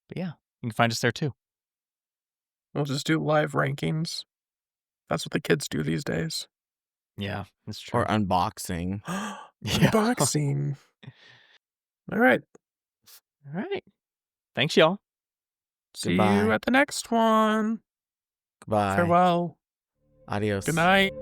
But yeah, you can find us there too. We'll just do live rankings. That's what the kids do these days. Yeah, that's true. Or unboxing. Unboxing. All right. All right. Thanks, y'all. See you at the next one. Goodbye. Farewell. Adios. Good night.